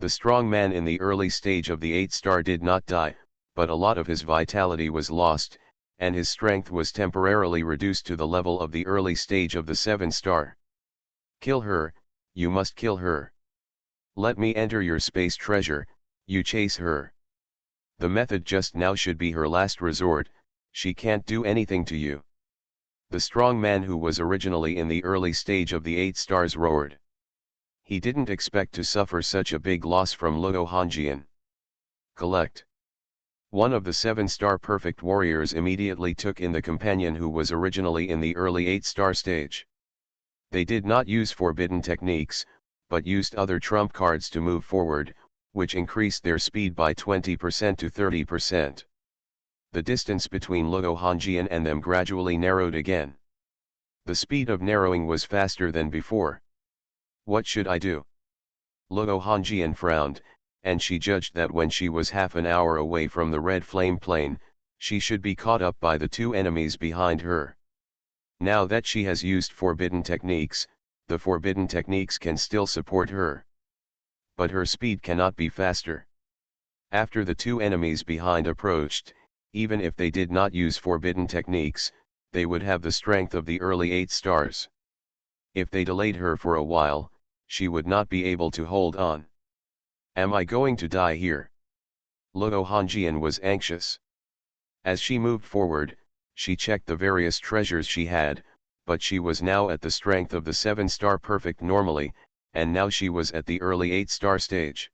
The strong man in the early stage of the 8-star did not die, but a lot of his vitality was lost, and his strength was temporarily reduced to the level of the early stage of the 7-star. "Kill her, you must kill her. Let me enter your space treasure, you chase her. The method just now should be her last resort, she can't do anything to you." The strong man who was originally in the early stage of the 8-stars roared. He didn't expect to suffer such a big loss from Luo Hongjian. "Collect." One of the 7-star perfect warriors immediately took in the companion who was originally in the early 8-star stage. They did not use forbidden techniques, but used other trump cards to move forward, which increased their speed by 20% to 30%. The distance between Luo Hongjian and them gradually narrowed again. The speed of narrowing was faster than before. "What should I do?" Luo Hongjian frowned, and she judged that when she was half an hour away from the red flame plane, she should be caught up by the two enemies behind her. Now that she has used forbidden techniques, the forbidden techniques can still support her. But her speed cannot be faster. After the two enemies behind approached, even if they did not use forbidden techniques, they would have the strength of the early 8-stars. If they delayed her for a while, she would not be able to hold on. "Am I going to die here?" Luo Hongjian was anxious. As she moved forward, she checked the various treasures she had, but she was now at the strength of the 7-star perfect normally, and now she was at the early 8-star stage.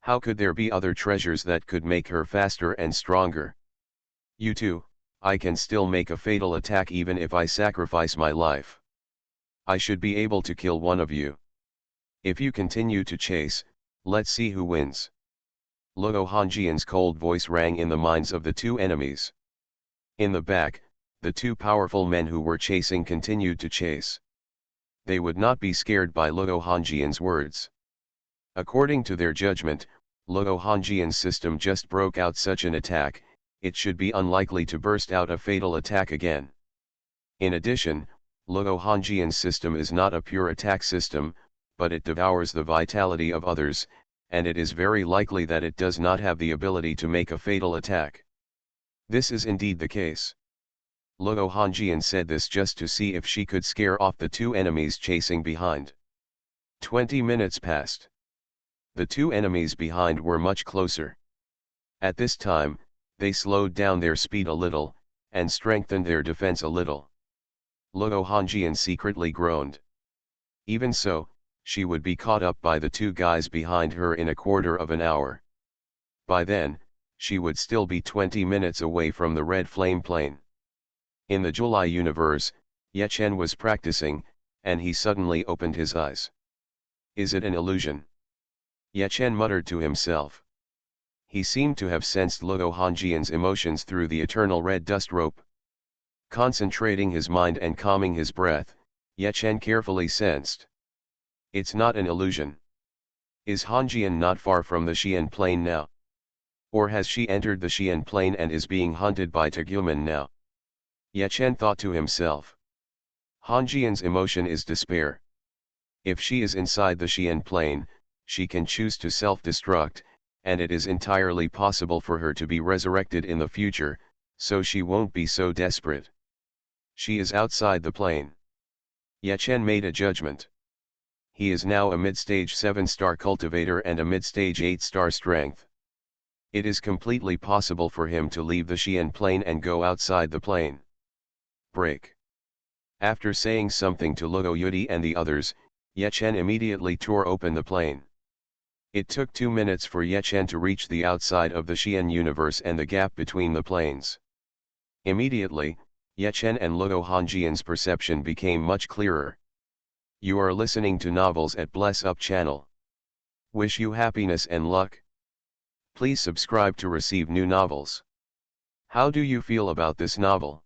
How could there be other treasures that could make her faster and stronger? "You two, I can still make a fatal attack even if I sacrifice my life. I should be able to kill one of you. If you continue to chase, let's see who wins." Luo Hongjian's cold voice rang in the minds of the two enemies. In the back, the two powerful men who were chasing continued to chase. They would not be scared by Luo Hongjian's words. According to their judgment, Luo Hongjian's system just broke out such an attack, it should be unlikely to burst out a fatal attack again. In addition, Luo Hongjian's system is not a pure attack system, but it devours the vitality of others, and it is very likely that it does not have the ability to make a fatal attack. This is indeed the case. Luo Hongjian said this just to see if she could scare off the two enemies chasing behind. 20 minutes passed. The two enemies behind were much closer. At this time, they slowed down their speed a little, and strengthened their defense a little. Luo Hongjian secretly groaned. Even so, she would be caught up by the two guys behind her in a quarter of an hour. By then, she would still be 20 minutes away from the red flame plane. In the July universe, Ye Chen was practicing, and he suddenly opened his eyes. "Is it an illusion?" Ye Chen muttered to himself. He seemed to have sensed Luo Hongjian's emotions through the eternal red dust rope. Concentrating his mind and calming his breath, Ye Chen carefully sensed. It's not an illusion. Is Hongjian not far from the Xian plain now? Or has she entered the Xian plain and is being hunted by Tegumen now? Ye Chen thought to himself. Hongjian's emotion is despair. If she is inside the Xian plain, she can choose to self-destruct, and it is entirely possible for her to be resurrected in the future, so she won't be so desperate. She is outside the plane. Ye Chen made a judgment. He is now a mid-stage 7-star cultivator and a mid-stage 8-star strength. It is completely possible for him to leave the Xian plane and go outside the plane. Break. After saying something to Luo Yudi and the others, Ye Chen immediately tore open the plane. It took 2 minutes for Ye Chen to reach the outside of the Xian universe and the gap between the planes. Immediately, Ye Chen and Luo Hongjian's perception became much clearer. You are listening to Novels at Bless Up channel. Wish you happiness and luck. Please subscribe to receive new novels. How do you feel about this novel?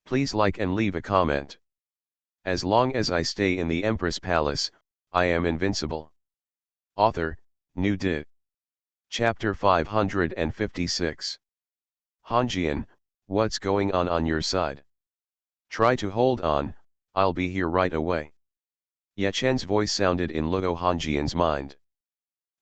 Please like and leave a comment. As long as I stay in the Empress Palace, I am invincible. Author, New Did. Chapter 556. Hongjian, what's going on your side? Try to hold on, I'll be here right away. Ye Chen's voice sounded in Luo Hongjian's mind.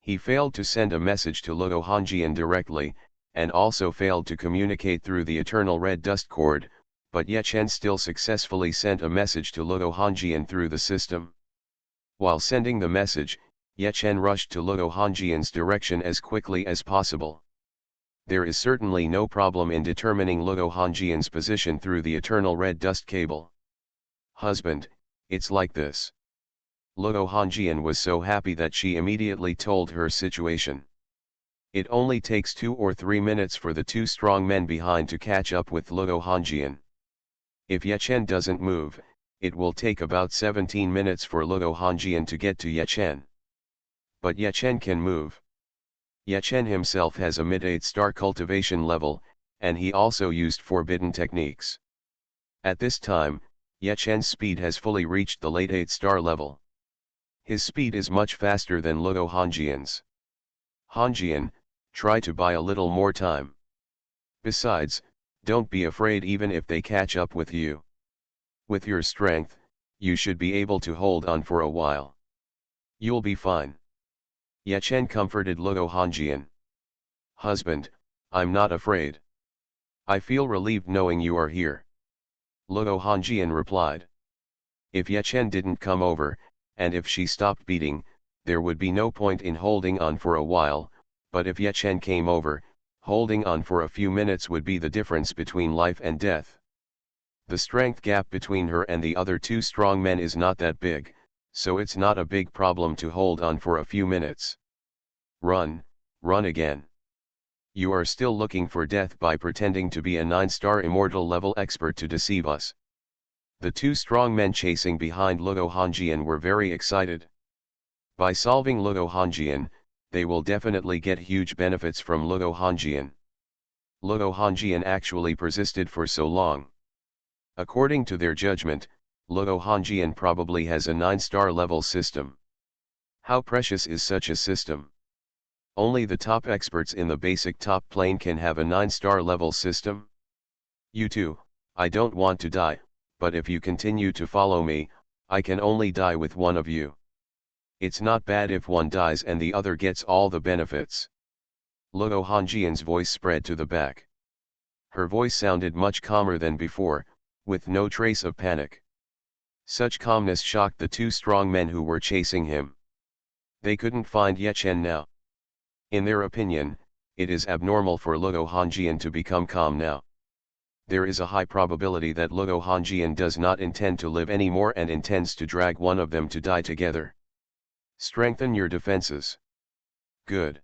He failed to send a message to Luo Hongjian directly, and also failed to communicate through the eternal red dust cord, but Ye Chen still successfully sent a message to Luo Hongjian through the system. While sending the message, Ye Chen rushed to Luo Hongjian's direction as quickly as possible. There is certainly no problem in determining Luo Hongjian's position through the eternal red dust cable. Husband, it's like this. Luo Hongjian was so happy that she immediately told her situation. It only takes 2 or 3 minutes for the 2 strong men behind to catch up with Luo Hongjian. If Ye Chen doesn't move, it will take about 17 minutes for Luo Hongjian to get to Ye Chen. But Ye Chen can move. Ye Chen himself has a mid-8 star cultivation level, and he also used forbidden techniques. At this time, Ye Chen's speed has fully reached the late 8 star level. His speed is much faster than Luo Hongjian's. Hongjian, try to buy a little more time. Besides, don't be afraid even if they catch up with you. With your strength, you should be able to hold on for a while. You'll be fine. Ye Chen comforted Luo Hongjian. Husband, I'm not afraid. I feel relieved knowing you are here. Luo Hongjian replied. If Ye Chen didn't come over, and if she stopped beating, there would be no point in holding on for a while, but if Ye Chen came over, holding on for a few minutes would be the difference between life and death. The strength gap between her and the other 2 strong men is not that big, so it's not a big problem to hold on for a few minutes. Run, run again. You are still looking for death by pretending to be a 9-star immortal level expert to deceive us. The 2 strong men chasing behind Luo Hongjian were very excited. By solving Luo Hongjian, they will definitely get huge benefits from Luo Hongjian. Luo Hongjian actually persisted for so long. According to their judgment, Luo Hongjian probably has a 9-star level system. How precious is such a system? Only the top experts in the basic top plane can have a 9-star level system. You too, I don't want to die, but if you continue to follow me, I can only die with one of you. It's not bad if one dies and the other gets all the benefits. Luo Hongjian's voice spread to the back. Her voice sounded much calmer than before, with no trace of panic. Such calmness shocked the 2 strong men who were chasing him. They couldn't find Ye Chen now. In their opinion, it is abnormal for Luo Hongjian to become calm now. There is a high probability that Luo Hongjian does not intend to live anymore and intends to drag one of them to die together. Strengthen your defenses. Good.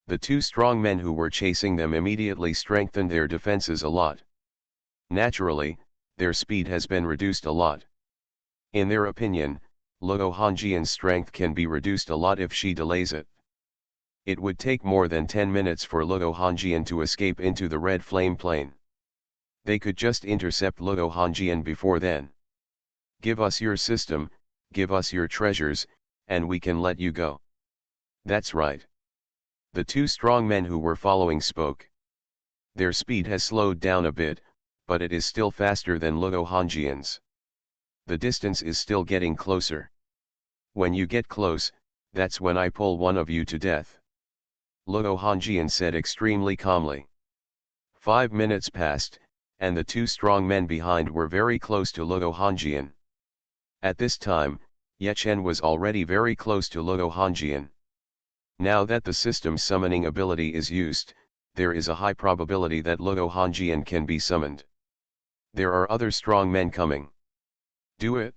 The 2 strong men who were chasing them immediately strengthened their defenses a lot. Naturally, their speed has been reduced a lot. In their opinion, Luo Hongjian's strength can be reduced a lot if she delays it. It would take more than 10 minutes for Luo Hongjian to escape into the red flame plane. They could just intercept Luo Hongjian before then. Give us your system, give us your treasures, and we can let you go. That's right. The 2 strong men who were following spoke. Their speed has slowed down a bit, but it is still faster than Luo Hongjian's. The distance is still getting closer. When you get close, that's when I pull one of you to death. Luo Hongjian said extremely calmly. 5 minutes passed, and the 2 strong men behind were very close to Luo Hongjian. At this time, Ye Chen was already very close to Luo Hongjian. Now that the system's summoning ability is used, there is a high probability that Luo Hongjian can be summoned. There are other strong men coming. Do it.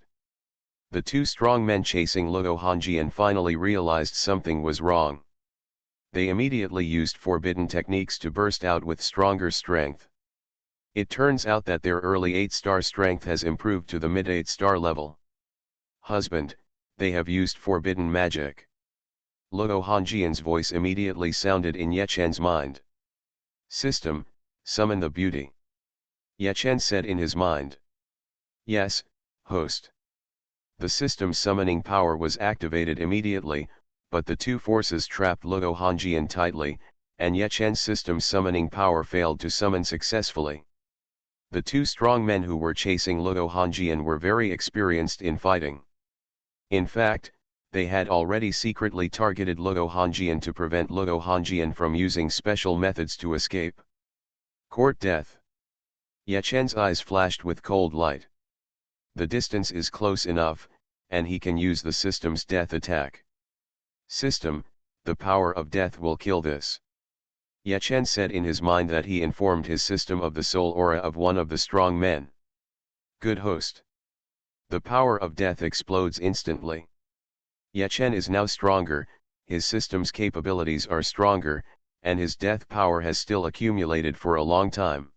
The two strong men chasing Luo Hongjian finally realized something was wrong. They immediately used forbidden techniques to burst out with stronger strength. It turns out that their early 8-star strength has improved to the mid 8-star level. Husband, they have used forbidden magic. Luo Hongjian's voice immediately sounded in Ye Chen's mind. System, summon the beauty. Ye Chen said in his mind. Yes, host. The system's summoning power was activated immediately, but the two forces trapped Luo Hongjian tightly, and Ye Chen's system's summoning power failed to summon successfully. The two strong men who were chasing Luo Hongjian were very experienced in fighting. In fact, they had already secretly targeted Luo Hongjian to prevent Luo Hongjian from using special methods to escape. Court death. Ye Chen's eyes flashed with cold light. The distance is close enough, and he can use the system's death attack. System, the power of death will kill this. Ye Chen said in his mind that he informed his system of the soul aura of one of the strong men. Good host. The power of death explodes instantly. Ye Chen is now stronger, his system's capabilities are stronger, and his death power has still accumulated for a long time.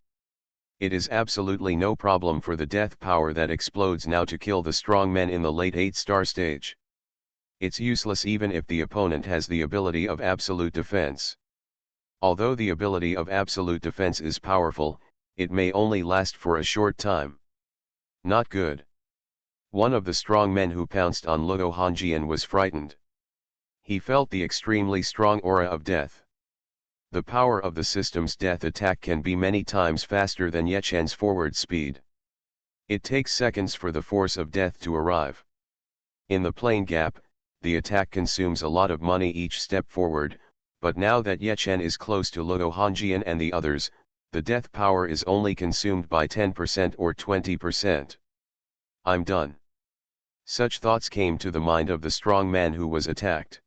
It is absolutely no problem for the death power that explodes now to kill the strong men in the late 8-star stage. It's useless even if the opponent has the ability of absolute defense. Although the ability of absolute defense is powerful, it may only last for a short time. Not good. One of the strong men who pounced on Luo Hongjian was frightened. He felt the extremely strong aura of death. The power of the system's death attack can be many times faster than Ye Chen's forward speed. It takes seconds for the force of death to arrive. In the plane gap, the attack consumes a lot of money each step forward, but now that Ye Chen is close to Luo Hongjian and the others, the death power is only consumed by 10% or 20%. I'm done. Such thoughts came to the mind of the strong man who was attacked.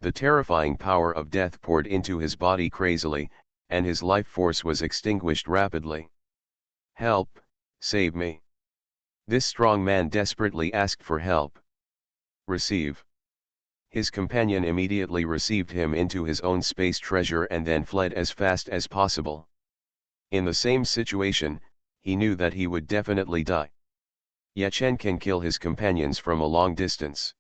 The terrifying power of death poured into his body crazily, and his life force was extinguished rapidly. Help, save me. This strong man desperately asked for help. Receive. His companion immediately received him into his own space treasure and then fled as fast as possible. In the same situation, he knew that he would definitely die. Ye Chen can kill his companions from a long distance.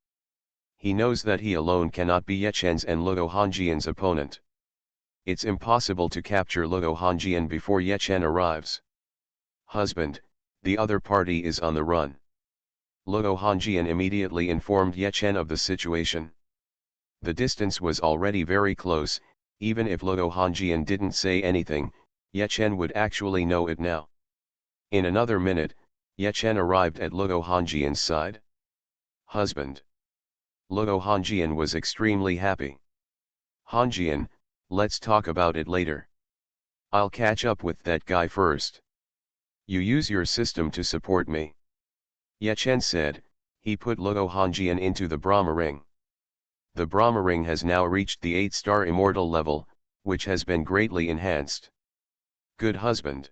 He knows that he alone cannot be Ye Chen's and Luo Hongjian's opponent. It's impossible to capture Luo Hongjian before Ye Chen arrives. Husband, the other party is on the run. Luo Hongjian immediately informed Ye Chen of the situation. The distance was already very close, even if Luo Hongjian didn't say anything, Ye Chen would actually know it now. In another minute, Ye Chen arrived at Luo Hongjian's side. Husband. Luo Hongjian was extremely happy. Hongjian, let's talk about it later. I'll catch up with that guy first. You use your system to support me. Ye Chen said. He put Luo Hongjian into the Brahma ring. The Brahma ring has now reached the 8-star immortal level, which has been greatly enhanced. Good husband.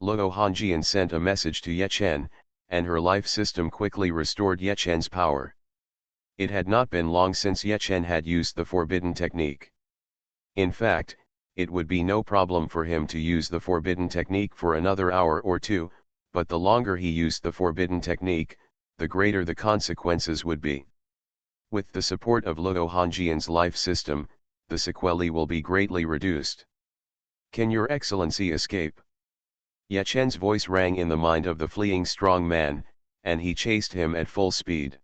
Luo Hongjian sent a message to Ye Chen, and her life system quickly restored Ye Chen's power. It had not been long since Ye Chen had used the forbidden technique. In fact, it would be no problem for him to use the forbidden technique for another hour or two, but the longer he used the forbidden technique, the greater the consequences would be. With the support of Luo Hongjian's life system, the sequelae will be greatly reduced. Can your excellency escape? Ye Chen's voice rang in the mind of the fleeing strong man, and he chased him at full speed.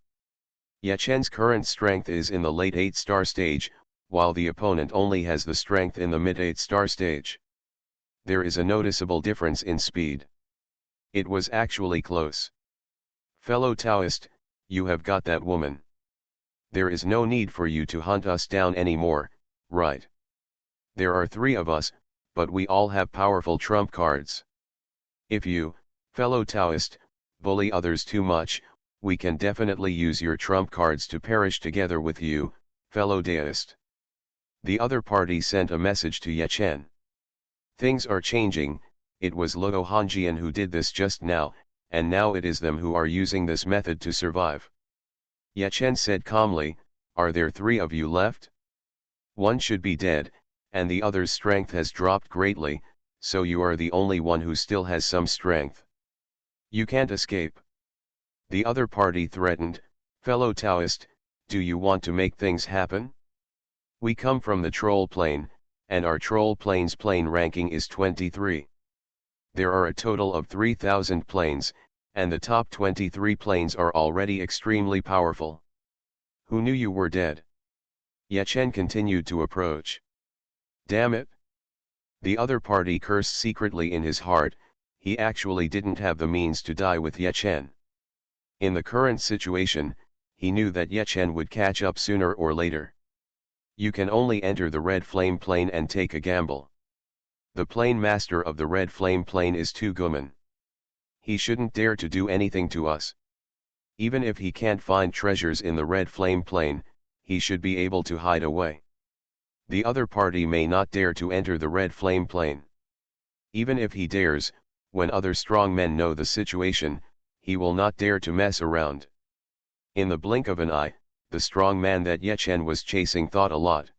Ye Chen's current strength is in the late 8-star stage, while the opponent only has the strength in the mid 8-star stage. There is a noticeable difference in speed. It was actually close. Fellow Taoist, you have got that woman. There is no need for you to hunt us down anymore, right? There are 3 of us, but we all have powerful trump cards. If you, fellow Taoist, bully others too much, we can definitely use your trump cards to perish together with you, fellow Daoist. The other party sent a message to Ye Chen. Things are changing. It was Luo Hongjian who did this just now, and now it is them who are using this method to survive. Ye Chen said calmly, "Are there 3 of you left? One should be dead, and the other's strength has dropped greatly, so you are the only one who still has some strength. You can't escape." The other party threatened, "Fellow Taoist, do you want to make things happen? We come from the troll plane, and our troll plane's plane ranking is 23. There are a total of 3,000 planes, and the top 23 planes are already extremely powerful. Who knew you were dead?" Ye Chen continued to approach. "Damn it!" The other party cursed secretly in his heart. He actually didn't have the means to die with Ye Chen. In the current situation, he knew that Ye Chen would catch up sooner or later. You can only enter the red flame plane and take a gamble. The plane master of the red flame plane is Xuanhuan. He shouldn't dare to do anything to us. Even if he can't find treasures in the red flame plane, he should be able to hide away. The other party may not dare to enter the red flame plane. Even if he dares, when other strong men know the situation, he will not dare to mess around. In the blink of an eye, the strong man that Ye Chen was chasing thought a lot.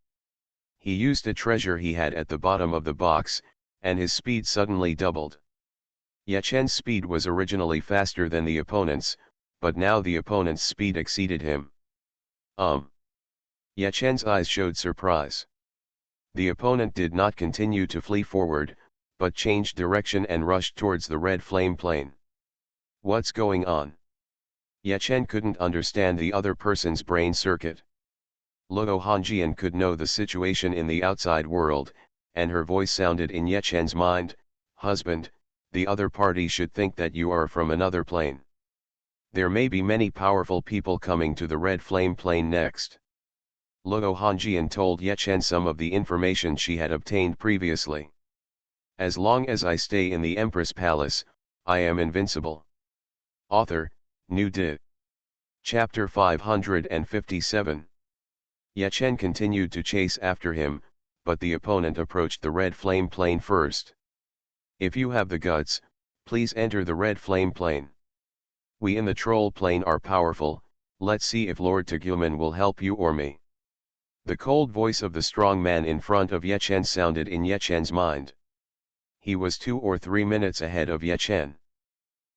He used a treasure he had at the bottom of the box, and his speed suddenly doubled. Ye Chen's speed was originally faster than the opponent's, but now the opponent's speed exceeded him. Ye Chen's eyes showed surprise. The opponent did not continue to flee forward, but changed direction and rushed towards the red flame plane. What's going on? Ye Chen couldn't understand the other person's brain circuit. Luo Hanjian could know the situation in the outside world, and her voice sounded in Ye Chen's mind, "Husband, the other party should think that you are from another plane. There may be many powerful people coming to the red flame plane next." Luo Hanjian told Ye Chen some of the information she had obtained previously. "As long as I stay in the Empress Palace, I am invincible." Author, New Di. Chapter 557. Ye Chen continued to chase after him, but the opponent approached the red flame plane first. "If you have the guts, please enter the red flame plane. We in the troll plane are powerful, let's see if Lord Xuanhuan will help you or me." The cold voice of the strong man in front of Ye Chen sounded in Ye Chen's mind. He was 2 or 3 minutes ahead of Ye Chen.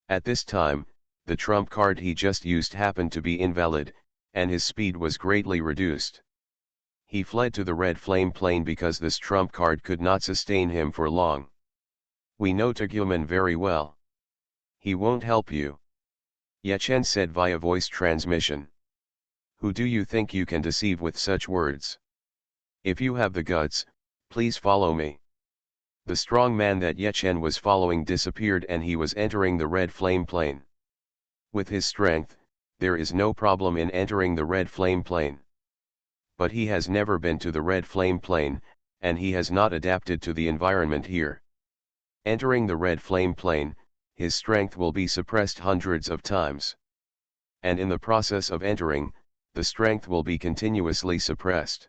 At this time, the trump card he just used happened to be invalid, and his speed was greatly reduced. He fled to the red flame plane because this trump card could not sustain him for long. "We know Xuanhuan very well. He won't help you," Ye Chen said via voice transmission. "Who do you think you can deceive with such words? If you have the guts, please follow me." The strong man that Ye Chen was following disappeared and he was entering the red flame plane. With his strength, there is no problem in entering the red flame plane. But he has never been to the red flame plane, and he has not adapted to the environment here. Entering the red flame plane, his strength will be suppressed hundreds of times. And in the process of entering, the strength will be continuously suppressed.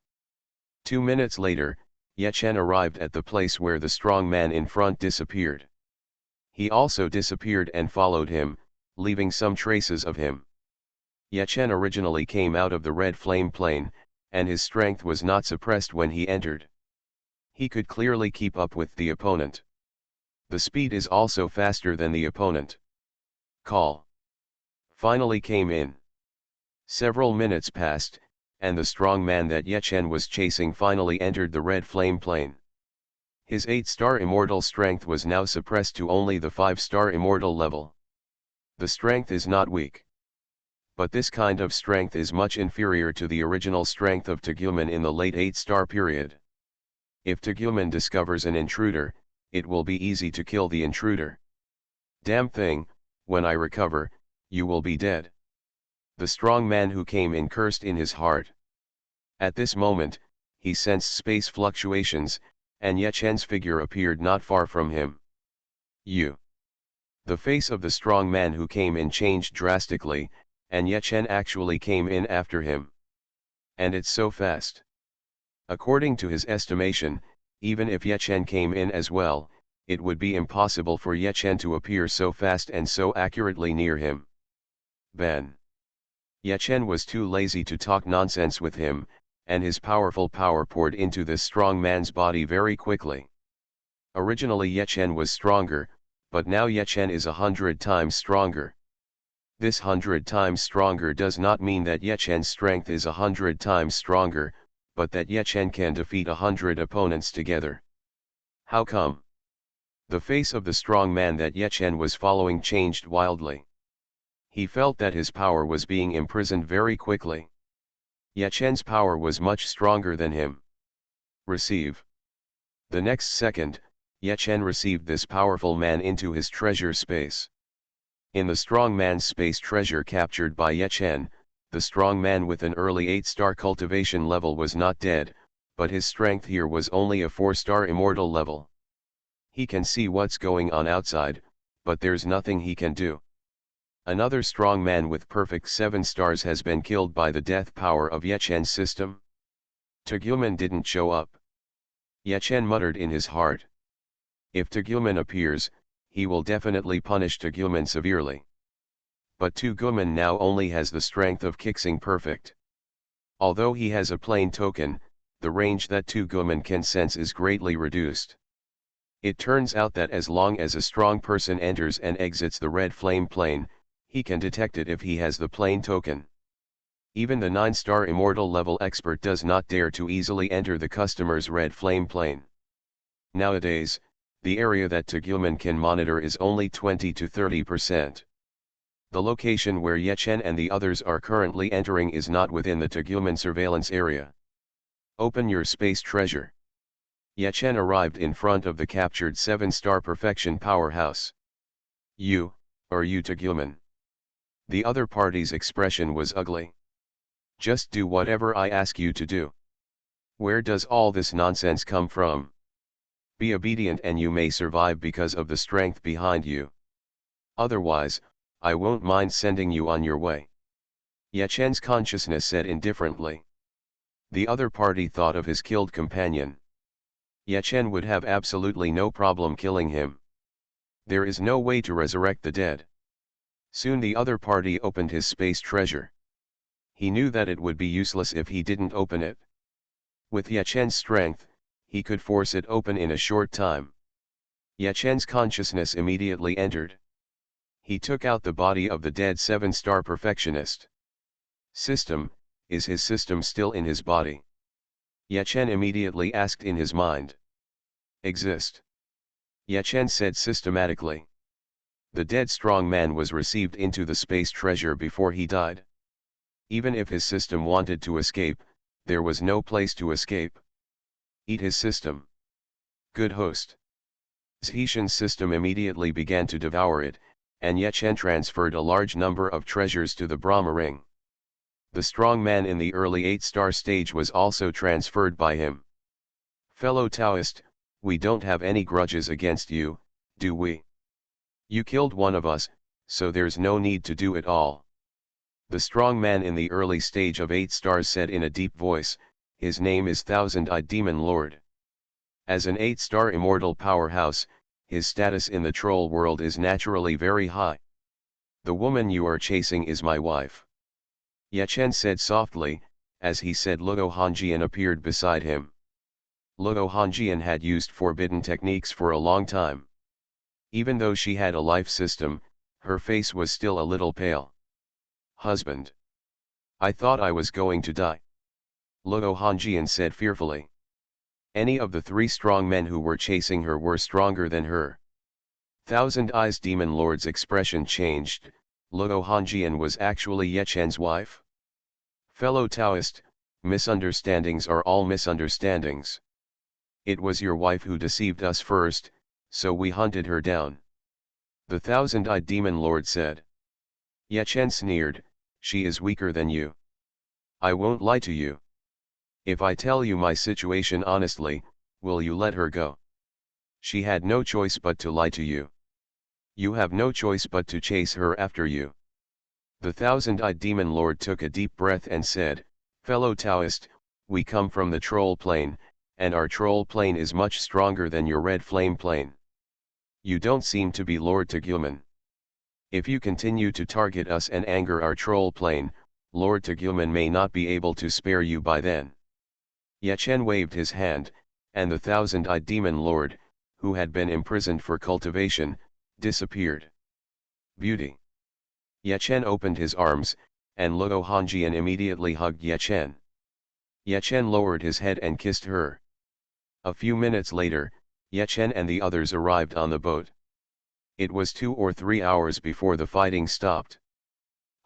2 minutes later, Ye Chen arrived at the place where the strong man in front disappeared. He also disappeared and followed him, leaving some traces of him. Ye Chen originally came out of the red flame plane, and his strength was not suppressed when he entered. He could clearly keep up with the opponent. The speed is also faster than the opponent. Call finally came in. Several minutes passed, and the strong man that Ye Chen was chasing finally entered the red flame plane. His 8-star immortal strength was now suppressed to only the 5-star immortal level. The strength is not weak. But this kind of strength is much inferior to the original strength of Xuanhuan in the late 8-star period. If Xuanhuan discovers an intruder, it will be easy to kill the intruder. "Damn thing, when I recover, you will be dead." The strong man who came in cursed in his heart. At this moment, he sensed space fluctuations, and Ye Chen's figure appeared not far from him. "You." The face of the strong man who came in changed drastically, and Ye Chen actually came in after him. And it's so fast. According to his estimation, even if Ye Chen came in as well, it would be impossible for Ye Chen to appear so fast and so accurately near him. Ben. Ye Chen was too lazy to talk nonsense with him, and his powerful power poured into this strong man's body very quickly. Originally Ye Chen was stronger, but now Ye Chen is 100 times stronger. This 100 times stronger does not mean that Ye Chen's strength is 100 times stronger, but that Ye Chen can defeat 100 opponents together. How come? The face of the strong man that Ye Chen was following changed wildly. He felt that his power was being imprisoned very quickly. Ye Chen's power was much stronger than him. Receive. The next second, Ye Chen received this powerful man into his treasure space. In the strong man's space treasure captured by Ye Chen, the strong man with an early 8-star cultivation level was not dead, but his strength here was only a 4-star immortal level. He can see what's going on outside, but there's nothing he can do. Another strong man with perfect 7 stars has been killed by the death power of Ye Chen's system. Xuanhuan didn't show up. Ye Chen muttered in his heart. If Xuanhuan appears, he will definitely punish Xuanhuan severely. But Xuanhuan now only has the strength of Qixing perfect. Although he has a plain token, the range that Xuanhuan can sense is greatly reduced. It turns out that as long as a strong person enters and exits the red flame plane, he can detect it if he has the plain token. Even the 9-star immortal level expert does not dare to easily enter the customer's red flame plane. Nowadays, the area that Xuanhuan can monitor is only 20 to 30%. The location where Ye Chen and the others are currently entering is not within the Xuanhuan surveillance area. Open your space treasure. Ye Chen arrived in front of the captured 7-star perfection powerhouse. You, are you Xuanhuan? The other party's expression was ugly. Just do whatever I ask you to do. Where does all this nonsense come from? Be obedient and you may survive because of the strength behind you. Otherwise, I won't mind sending you on your way. Ye Chen's consciousness said indifferently. The other party thought of his killed companion. Ye Chen would have absolutely no problem killing him. There is no way to resurrect the dead. Soon the other party opened his space treasure. He knew that it would be useless if he didn't open it. With Ye Chen's strength, he could force it open in a short time. Ye Chen's consciousness immediately entered. He took out the body of the dead 7-star perfectionist. System, is his system still in his body? Ye Chen immediately asked in his mind. Exist. Ye Chen said systematically. The dead strong man was received into the space treasure before he died. Even if his system wanted to escape, there was no place to escape. Eat his system. Good host. Zhishan's system immediately began to devour it, and Ye Chen transferred a large number of treasures to the Brahma ring. The strong man in the early 8-star stage was also transferred by him. Fellow Taoist, we don't have any grudges against you, do we? You killed one of us, so there's no need to do it all. The strong man in the early stage of 8 stars said in a deep voice, his name is Thousand-Eyed Demon Lord. As an 8-star immortal powerhouse, his status in the troll world is naturally very high. The woman you are chasing is my wife. Ye Chen said softly, as he said Luo Hongjian appeared beside him. Luo Hongjian had used forbidden techniques for a long time. Even though she had a life system, her face was still a little pale. Husband. I thought I was going to die. Luo Hongjian said fearfully. Any of the 3 strong men who were chasing her were stronger than her. Thousand Eyes Demon Lord's expression changed. Luo Hongjian was actually Ye Chen's wife? Fellow Taoist, misunderstandings are all misunderstandings. It was your wife who deceived us first, so we hunted her down. The Thousand-Eyed Demon Lord said. Ye Chen sneered, she is weaker than you. I won't lie to you. If I tell you my situation honestly, will you let her go? She had no choice but to lie to you. You have no choice but to chase her after you. The Thousand-Eyed Demon Lord took a deep breath and said, Fellow Taoist, we come from the troll plane, and our troll plane is much stronger than your red flame plane. You don't seem to be Lord Tegumen. If you continue to target us and anger our troll plane, Lord Tegumen may not be able to spare you by then. Yechen waved his hand, and the thousand-eyed demon lord, who had been imprisoned for cultivation, disappeared. Beauty. Yechen opened his arms, and Luo Hongjian immediately hugged Yechen. Yechen lowered his head and kissed her. A few minutes later, Yechen and the others arrived on the boat. It was 2 or 3 hours before the fighting stopped.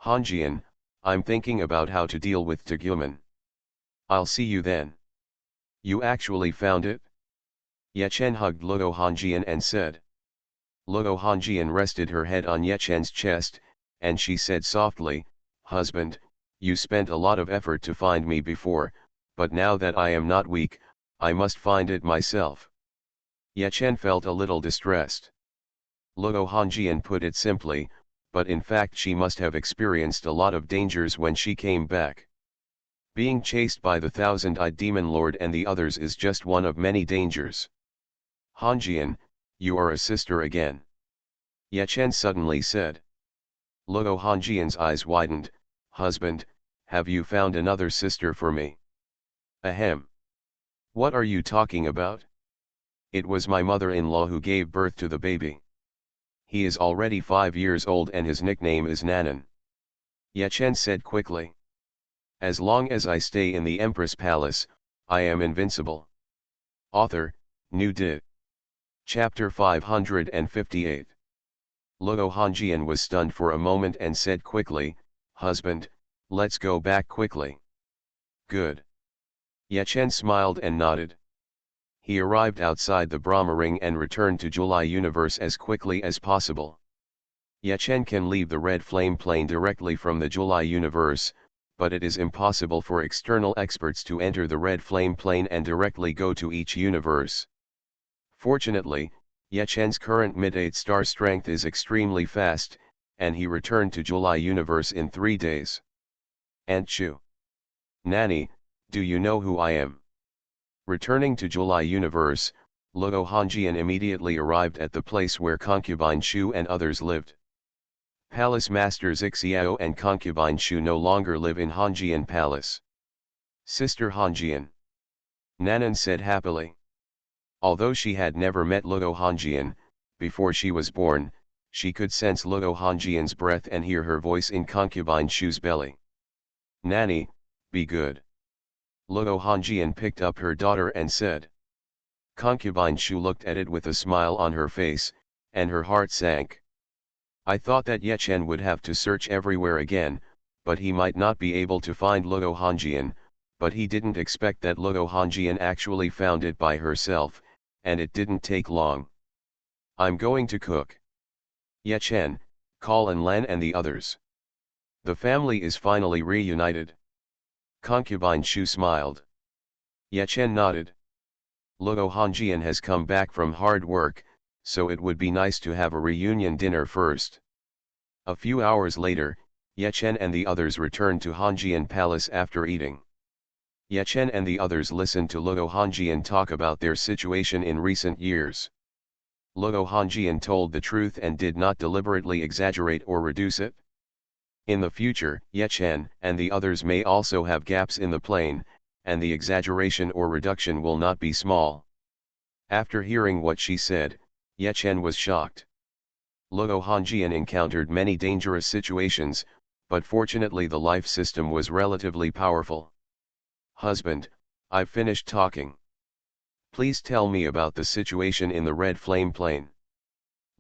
Hongjian, I'm thinking about how to deal with Tegumen. I'll see you then. You actually found it? Yechen hugged Luo Hongjian and said. Luo Hongjian rested her head on Yechen's chest, and she said softly, Husband, you spent a lot of effort to find me before, but now that I am not weak, I must find it myself. Yechen felt a little distressed. Luo Hongjian put it simply, but in fact she must have experienced a lot of dangers when she came back. Being chased by the thousand-eyed demon lord and the others is just one of many dangers. Hongjian, you are a sister again. Yechen suddenly said. Luo Hongjian's eyes widened, Husband, have you found another sister for me? Ahem. What are you talking about? It was my mother-in-law who gave birth to the baby. He is already 5 years old and his nickname is Nanan. Yechen said quickly. As long as I stay in the Empress Palace, I am invincible. Author, New Did. Chapter 558. Luo Hongjian was stunned for a moment and said quickly, Husband, let's go back quickly. Good. Yechen smiled and nodded. He arrived outside the Brahma Ring and returned to July Universe as quickly as possible. Yechen can leave the Red Flame Plane directly from the July Universe, but it is impossible for external experts to enter the Red Flame Plane and directly go to each universe. Fortunately, Yechen's current mid-8 star strength is extremely fast, and he returned to July Universe in 3 days. Aunt Chu. Nanny, do you know who I am? Returning to July Universe, Luo Hongjian immediately arrived at the place where concubine Shu and others lived. Palace Masters Xiao and concubine Shu no longer live in Hongjian Palace. Sister Hongjian. Nanan said happily. Although she had never met Luo Hongjian, before she was born, she could sense Luo Hongjian's breath and hear her voice in concubine Shu's belly. Nanny, be good. Luo Hongjian picked up her daughter and said. Concubine Shu looked at it with a smile on her face, and her heart sank. I thought that Yechen would have to search everywhere again, but he might not be able to find Luo Hongjian, but he didn't expect that Luo Hongjian actually found it by herself, and it didn't take long. I'm going to cook. Yechen, call Lan and the others. The family is finally reunited. Concubine Shu smiled. Yechen nodded. Luo Hongjian has come back from hard work, so it would be nice to have a reunion dinner first. A few hours later, Yechen and the others returned to Hongjian Palace after eating. Yechen and the others listened to Luo Hongjian talk about their situation in recent years. Luo Hongjian told the truth and did not deliberately exaggerate or reduce it. In the future, Yechen and the others may also have gaps in the plane, and the exaggeration or reduction will not be small. After hearing what she said, Yechen was shocked. Luo Hongjian encountered many dangerous situations, but fortunately the life system was relatively powerful. Husband, I've finished talking. Please tell me about the situation in the Red Flame Plane.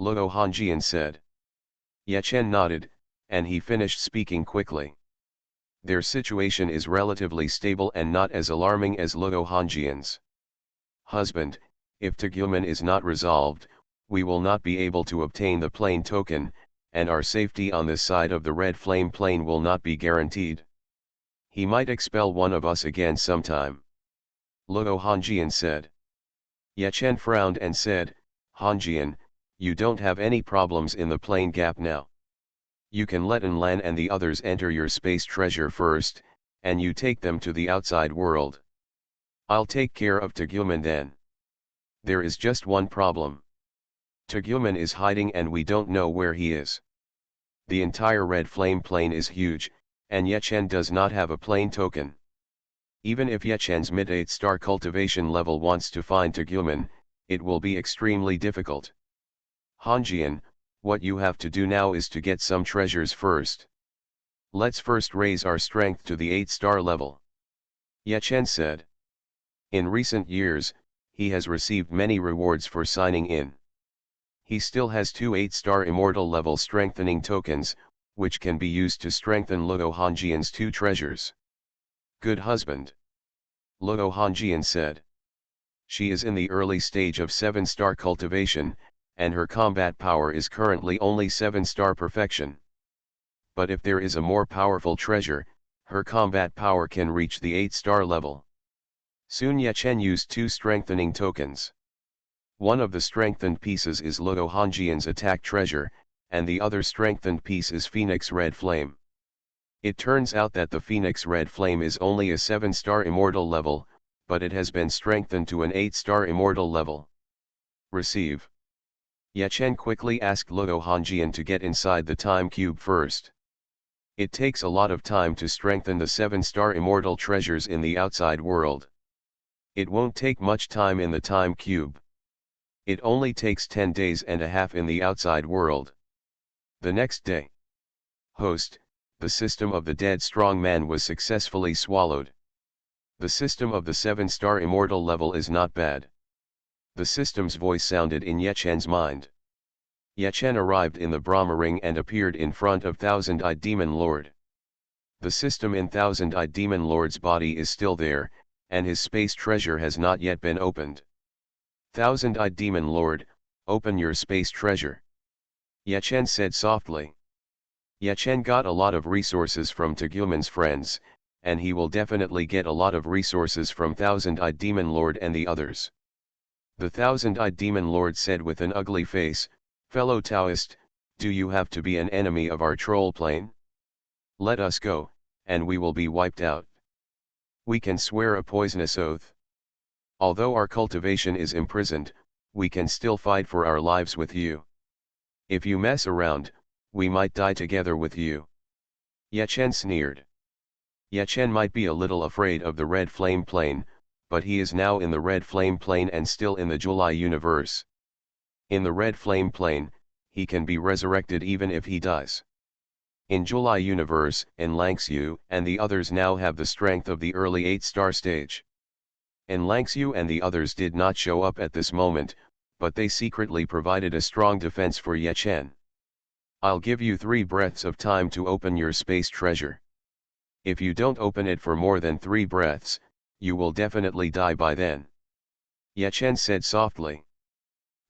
Luo Hongjian said. Yechen nodded, and he finished speaking quickly. Their situation is relatively stable and not as alarming as Luo Hongjian's. Husband, if Tegumen is not resolved, we will not be able to obtain the plane token, and our safety on this side of the Red Flame Plane will not be guaranteed. He might expel one of us again sometime. Luo Hongjian said. Yechen frowned and said, Hongjian, you don't have any problems in the plane gap now. You can let Lan and the others enter your space treasure first, and you take them to the outside world. I'll take care of Tegumen then. There is just one problem. Tegumen is hiding and we don't know where he is. The entire red flame plane is huge, and Yechen does not have a plane token. Even if Yechen's mid 8-star cultivation level wants to find Tegumen, it will be extremely difficult. Hanjian, what you have to do now is to get some treasures first. Let's first raise our strength to the 8-star level. Yechen said. In recent years, he has received many rewards for signing in. He still has 2 8-star immortal level strengthening tokens, which can be used to strengthen Luo Hanjian's 2 treasures. Good husband. Luo Hanjian said. She is in the early stage of 7-star cultivation, and her combat power is currently only 7-star perfection. But if there is a more powerful treasure, her combat power can reach the 8-star level. Soon Yechen used 2 strengthening tokens. One of the strengthened pieces is Luo Hanjian's attack treasure, and the other strengthened piece is Phoenix Red Flame. It turns out that the Phoenix Red Flame is only a 7-star immortal level, but it has been strengthened to an 8-star immortal level. Receive. Yechen quickly asked Luo Hanjian to get inside the time cube first. It takes a lot of time to strengthen the 7-star immortal treasures in the outside world. It won't take much time in the time cube. It only takes 10 days and a half in the outside world. The next day. Host, the system of the dead strong man was successfully swallowed. The system of the 7-star immortal level is not bad. The system's voice sounded in Yechen's mind. Yechen arrived in the Brahma ring and appeared in front of Thousand-Eyed Demon Lord. The system in Thousand-Eyed Demon Lord's body is still there, and his space treasure has not yet been opened. Thousand-Eyed Demon Lord, open your space treasure. Yechen said softly. Yechen got a lot of resources from Tegumen's friends, and he will definitely get a lot of resources from Thousand-Eyed Demon Lord and the others. The Thousand-Eyed Demon Lord said with an ugly face, "Fellow Taoist, do you have to be an enemy of our troll plane? Let us go, and we will be wiped out. We can swear a poisonous oath. Although our cultivation is imprisoned, we can still fight for our lives with you. If you mess around, we might die together with you." Yechen sneered. Yechen might be a little afraid of the red flame plane, but he is now in the red flame plane and still in the July universe. In the red flame plane, he can be resurrected even if he dies. In July universe, Enlangxiu and the others now have the strength of the early 8-star stage. Enlangxiu and the others did not show up at this moment, but they secretly provided a strong defense for Yechen. I'll give you 3 breaths of time to open your space treasure. If you don't open it for more than 3 breaths, you will definitely die by then. Yechen said softly.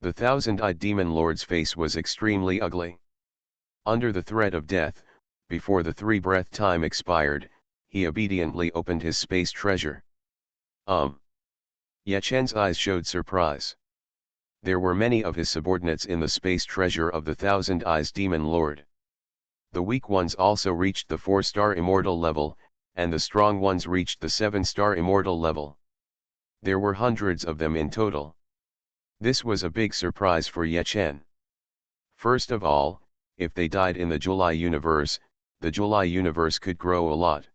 The Thousand-Eyed Demon Lord's face was extremely ugly. Under the threat of death, before the 3-breath time expired, he obediently opened his space treasure. Yechen's eyes showed surprise. There were many of his subordinates in the space treasure of the Thousand Eyes Demon Lord. The weak ones also reached the 4-star immortal level, and the strong ones reached the 7-star immortal level. There were hundreds of them in total. This was a big surprise for Yechen. First of all, if they died in the July universe, the July universe could grow a lot.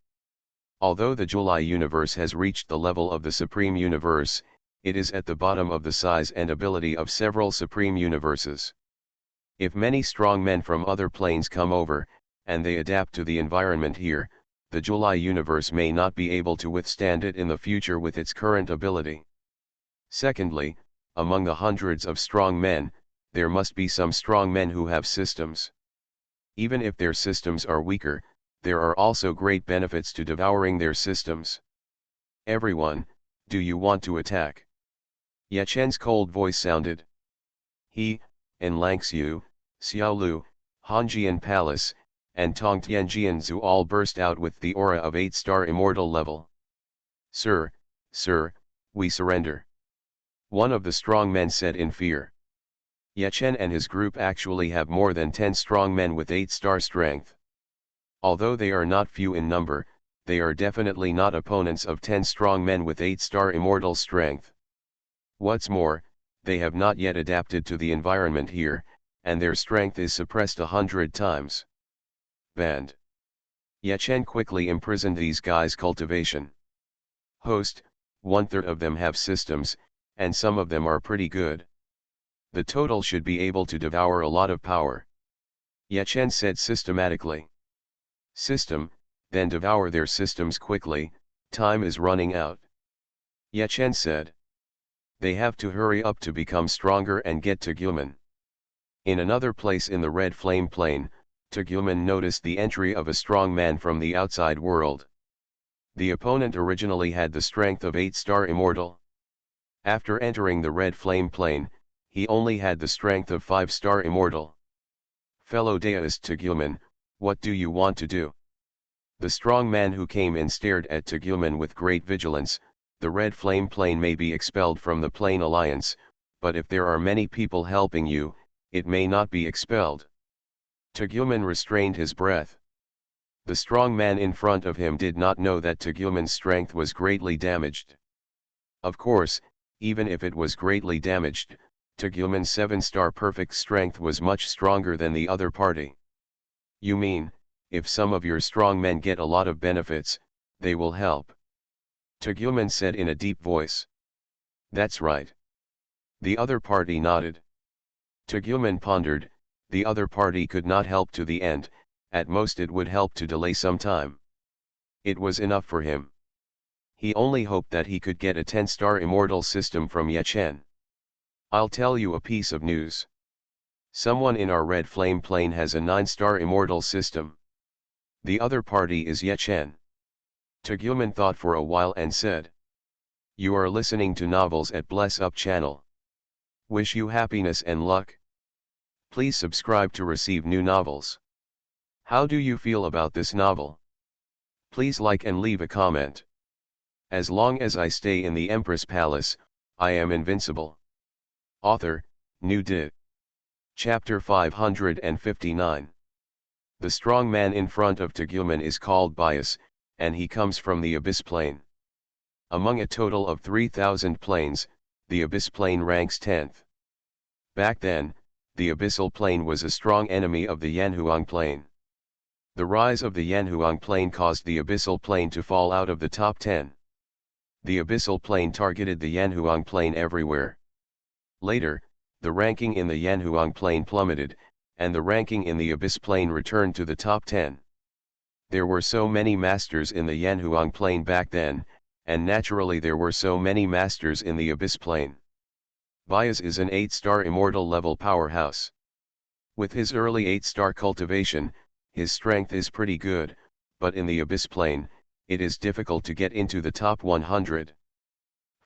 Although the July universe has reached the level of the Supreme Universe, it is at the bottom of the size and ability of several Supreme Universes. If many strong men from other planes come over, and they adapt to the environment here, the July universe may not be able to withstand it in the future with its current ability. Secondly, among the hundreds of strong men, there must be some strong men who have systems. Even if their systems are weaker, there are also great benefits to devouring their systems. Everyone, do you want to attack? Yechen's cold voice sounded. He, Enlangxiu, Xiaolu, Hanjian Palace, and Tongtian Jianzhu all burst out with the aura of 8-star immortal level. Sir, we surrender. One of the strong men said in fear. Yechen and his group actually have more than 10 strong men with 8-star strength. Although they are not few in number, they are definitely not opponents of 10 strong men with 8-star immortal strength. What's more, they have not yet adapted to the environment here, and their strength is suppressed 100 times. Banned. Ye Chen quickly imprisoned these guys' cultivation. Host, 1/3 of them have systems, and some of them are pretty good. The total should be able to devour a lot of power. Ye Chen said systematically. System, then devour their systems quickly, time is running out. Ye Chen said. They have to hurry up to become stronger and get to Xuanhuan. In another place in the Red Flame Plain, Xuanhuan noticed the entry of a strong man from the outside world. The opponent originally had the strength of 8-star immortal. After entering the Red Flame Plain, he only had the strength of 5-star immortal. Fellow deist Xuanhuan, what do you want to do? The strong man who came in stared at Xuanhuan with great vigilance. The Red Flame Plain may be expelled from the Plain Alliance, but if there are many people helping you, it may not be expelled. Xuanhuan restrained his breath. The strong man in front of him did not know that Xuanhuan's strength was greatly damaged. Of course, even if it was greatly damaged, Xuanhuan's 7-star perfect strength was much stronger than the other party. You mean, if some of your strong men get a lot of benefits, they will help? Xuanhuan said in a deep voice. That's right. The other party nodded. Xuanhuan pondered, the other party could not help to the end, at most it would help to delay some time. It was enough for him. He only hoped that he could get a 10-star immortal system from Ye Chen. I'll tell you a piece of news. Someone in our Red Flame Plain has a 9-star immortal system. The other party is Ye Chen. Xuanhuan thought for a while and said. You are listening to novels at Bless Up channel. Wish you happiness and luck. Please subscribe to receive new novels. How do you feel about this novel? Please like and leave a comment. As long as I stay in the Empress Palace, I am invincible. Author, New Dit. Chapter 559. The strong man in front of Xuanhuan is called Bias, and he comes from the Abyss Plane. Among a total of 3,000 planes, the Abyss Plane ranks 10th. Back then, the Abyssal Plane was a strong enemy of the Xuanhuan Plane. The rise of the Xuanhuan Plane caused the Abyssal Plane to fall out of the top 10. The Abyssal Plane targeted the Xuanhuan Plane everywhere. Later, the ranking in the Xuanhuan Plane plummeted, and the ranking in the Abyss Plane returned to the top 10. There were so many masters in the Xuanhuan Plane back then, and naturally there were so many masters in the Abyss Plane. Bias is an 8-star immortal level powerhouse. With his early 8-star cultivation, his strength is pretty good, but in the Abyss Plane, it is difficult to get into the top 100.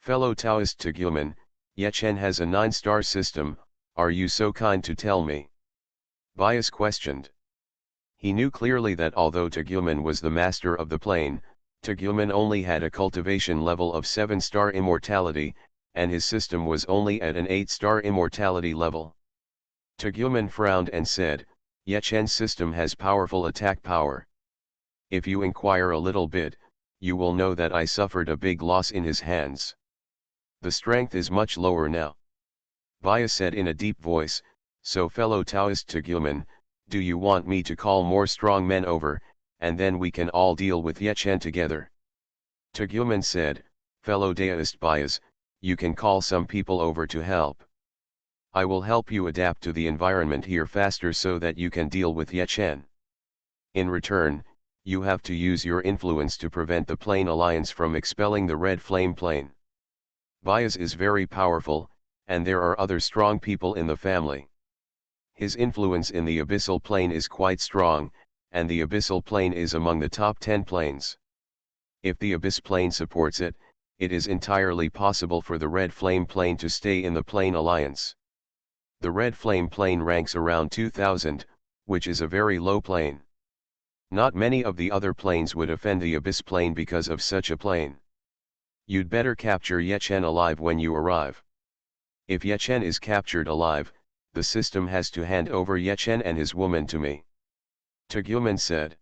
Fellow Taoist Xuanhuan, Ye Chen has a 9-star system, are you so kind to tell me? Bias questioned. He knew clearly that although Xuanhuan was the master of the plane, Xuanhuan only had a cultivation level of 7-star immortality, and his system was only at an 8-star immortality level. Xuanhuan frowned and said, Ye Chen's system has powerful attack power. If you inquire a little bit, you will know that I suffered a big loss in his hands. The strength is much lower now. Bias said in a deep voice, so fellow Taoist Xuanhuan, do you want me to call more strong men over, and then we can all deal with Ye Chen together? Xuanhuan said, fellow deist Bias, you can call some people over to help. I will help you adapt to the environment here faster so that you can deal with Ye Chen. In return, you have to use your influence to prevent the Plain Alliance from expelling the Red Flame Plane. Bias is very powerful, and there are other strong people in the family. His influence in the Abyssal Plane is quite strong, and the Abyssal Plane is among the top 10 planes. If the Abyss Plane supports it, it is entirely possible for the Red Flame Plane to stay in the Plain Alliance. The Red Flame Plane ranks around 2000, which is a very low plane. Not many of the other planes would offend the Abyss Plane because of such a plane. You'd better capture Ye Chen alive when you arrive. If Ye Chen is captured alive, the system has to hand over Ye Chen and his woman to me. Xuanhuan said.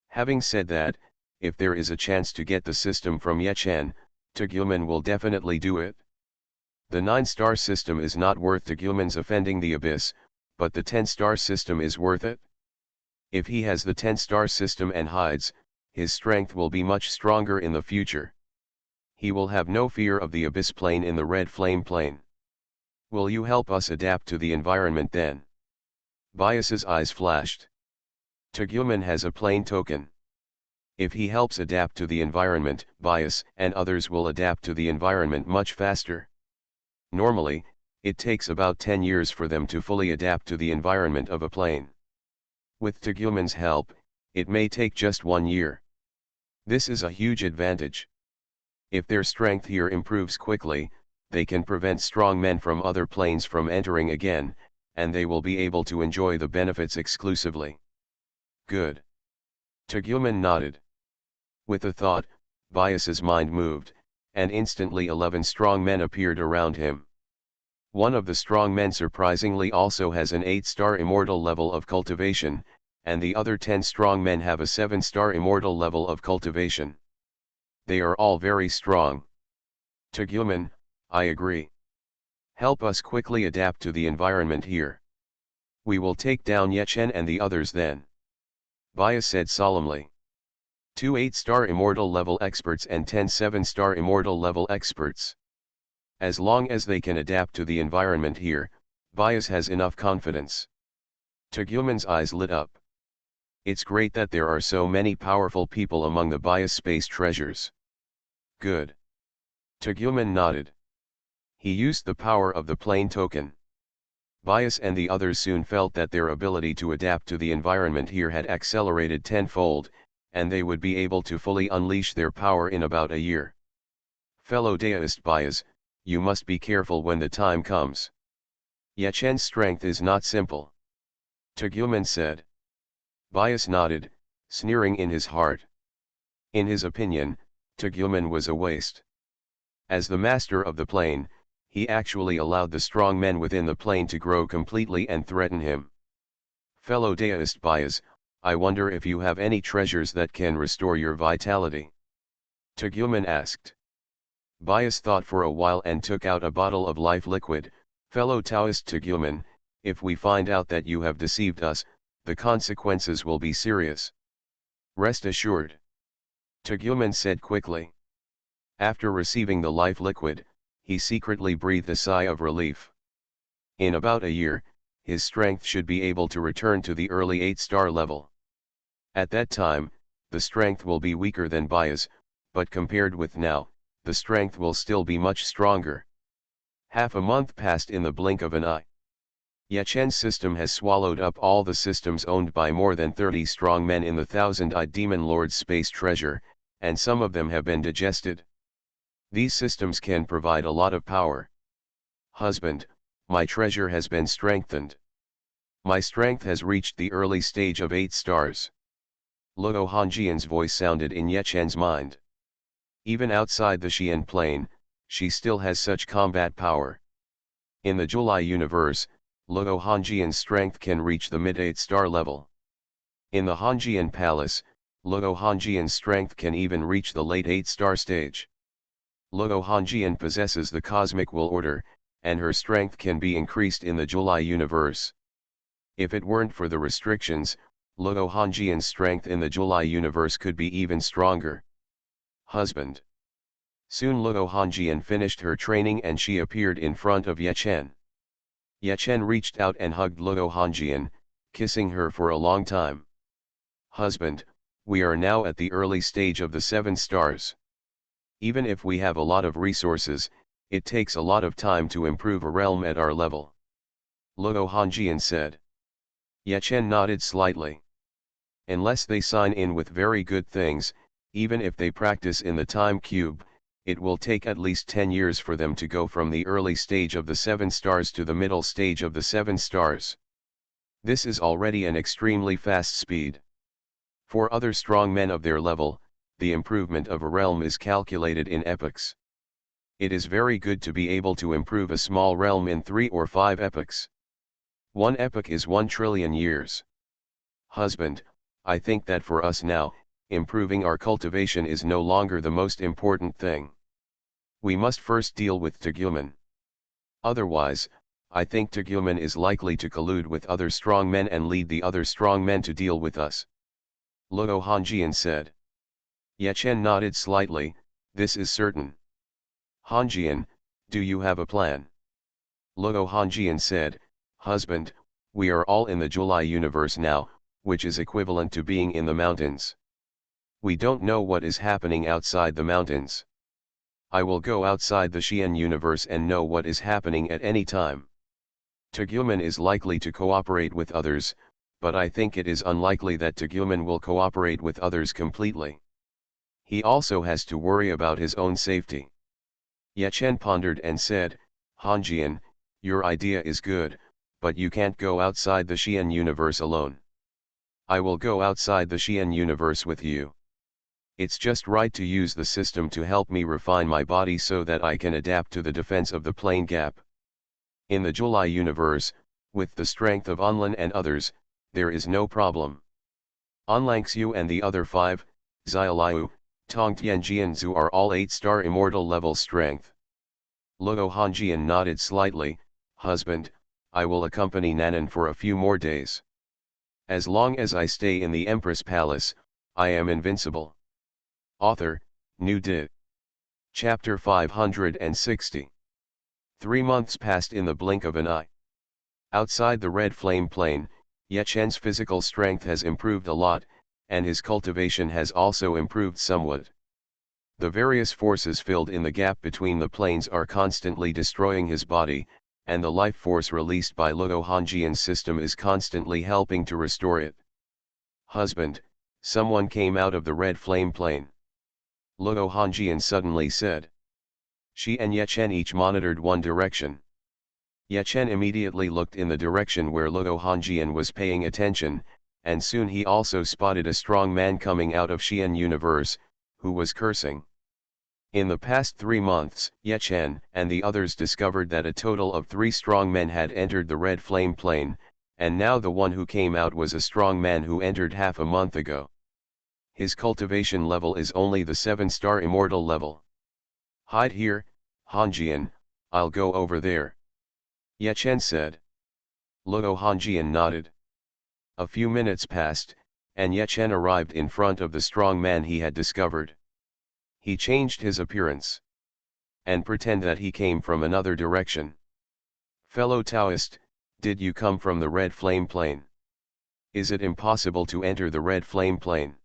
Having said that, if there is a chance to get the system from Ye Chen, Xuanhuan will definitely do it. The 9-star system is not worth Xuanhuan's offending the abyss, but the 10-star system is worth it. If he has the 10-star system and hides, his strength will be much stronger in the future. He will have no fear of the abyss plane in the red flame plane. Will you help us adapt to the environment then? Bias's eyes flashed. Xuanhuan has a plane token. If he helps adapt to the environment, Bias and others will adapt to the environment much faster. Normally, it takes about 10 years for them to fully adapt to the environment of a plane. With Xuanhuan's help, it may take just 1 year. This is a huge advantage. If their strength here improves quickly, they can prevent strong men from other planes from entering again, and they will be able to enjoy the benefits exclusively. Good. Xuanhuan nodded. With the thought, Bias's mind moved, and instantly 11 strong men appeared around him. One of the strong men surprisingly also has an 8-star immortal level of cultivation, and the other 10 strong men have a 7-star immortal level of cultivation. They are all very strong. Xuanhuan, I agree. Help us quickly adapt to the environment here. We will take down Yechen and the others then. Bias said solemnly. 2 8-star immortal level experts and 10 7-star immortal level experts. As long as they can adapt to the environment here, Bias has enough confidence. Xuanhuan's eyes lit up. It's great that there are so many powerful people among the Bias space treasures. Good. Xuanhuan nodded. He used the power of the plane token. Bias and the others soon felt that their ability to adapt to the environment here had accelerated tenfold, and they would be able to fully unleash their power in about a year. Fellow deist Bias, you must be careful when the time comes. Yechen's strength is not simple. Xuanhuan said. Bias nodded, sneering in his heart. In his opinion, Xuanhuan was a waste. As the master of the plane, he actually allowed the strong men within the plane to grow completely and threaten him. Fellow deist Bias, I wonder if you have any treasures that can restore your vitality? Xuanhuan asked. Bias thought for a while and took out a bottle of life liquid. Fellow Taoist Xuanhuan, if we find out that you have deceived us, the consequences will be serious. Rest assured. Xuanhuan said quickly. After receiving the life liquid, he secretly breathed a sigh of relief. In about a year, his strength should be able to return to the early 8-star level. At that time, the strength will be weaker than Bias, but compared with now, the strength will still be much stronger. Half a month passed in the blink of an eye. Yechen's system has swallowed up all the systems owned by more than 30 strong men in the Thousand-Eyed Demon Lord's space treasure, and some of them have been digested. These systems can provide a lot of power. Husband, my treasure has been strengthened. My strength has reached the early stage of 8 stars. Luo Hongjian's voice sounded in Yechen's mind. Even outside the Xian plane, she still has such combat power. In the July universe, Luo Hongjian's strength can reach the mid-8-star level. In the Hongjian Palace, Luo Hongjian's strength can even reach the late 8-star stage. Luo Hongjian possesses the cosmic will order, and her strength can be increased in the July universe. If it weren't for the restrictions, Luo Hongjian's strength in the July universe could be even stronger. Husband. Soon Luo Hongjian finished her training and she appeared in front of Yechen. Yechen reached out and hugged Luo Hongjian, kissing her for a long time. Husband, we are now at the early stage of the 7 stars. Even if we have a lot of resources, it takes a lot of time to improve a realm at our level. Luo Hongjian said. Yechen nodded slightly. Unless they sign in with very good things, even if they practice in the time cube, it will take at least 10 years for them to go from the early stage of the 7 stars to the middle stage of the 7 stars. This is already an extremely fast speed. For other strong men of their level, the improvement of a realm is calculated in epochs. It is very good to be able to improve a small realm in 3 or 5 epochs. 1 epoch is 1 trillion years. Husband, I think that for us now, improving our cultivation is no longer the most important thing. We must first deal with Xuanhuan. Otherwise, I think Tegumen is likely to collude with other strong men and lead the other strong men to deal with us. Luo Hongjian said. Ye Chen nodded slightly, this is certain. Hongjian, do you have a plan? Luo Hongjian said, husband, we are all in the July universe now, which is equivalent to being in the mountains. We don't know what is happening outside the mountains. I will go outside the Xian universe and know what is happening at any time. Tegumen is likely to cooperate with others, but I think it is unlikely that Tegumen will cooperate with others completely. He also has to worry about his own safety. Ye Chen pondered and said, Hongjian, your idea is good, but you can't go outside the Xian universe alone. I will go outside the Xian universe with you. It's just right to use the system to help me refine my body so that I can adapt to the defense of the plane gap. In the July universe, with the strength of Anlan and others, there is no problem. Anlangxiu and the other 5, Xiaoliu, Tongtian Jianzhu are all 8-star immortal level strength. Luo Hongjian nodded slightly, husband, I will accompany Nanan for a few more days. As long as I stay in the Empress Palace, I am invincible. Author, New Di. Chapter 560. 3 months passed in the blink of an eye. Outside the red flame plane, Ye Chen's physical strength has improved a lot, and his cultivation has also improved somewhat. The various forces filled in the gap between the planes are constantly destroying his body, and the life force released by Luo Hongjian's system is constantly helping to restore it. Husband, someone came out of the red flame plane. Luo Hongjian suddenly said. She and Ye Chen each monitored one direction. Ye Chen immediately looked in the direction where Luo Hongjian was paying attention, and soon he also spotted a strong man coming out of Xian universe, who was cursing. In the past 3 months, Ye Chen and the others discovered that a total of 3 strong men had entered the red flame plane, and now the one who came out was a strong man who entered half a month ago. His cultivation level is only the 7-star immortal level. Hide here, Hongjian, I'll go over there. Ye Chen said. Luo Hongjian nodded. A few minutes passed, and Ye Chen arrived in front of the strong man he had discovered. He changed his appearance and pretend that he came from another direction. Fellow Taoist, did you come from the red flame plane? Is it impossible to enter the red flame plane?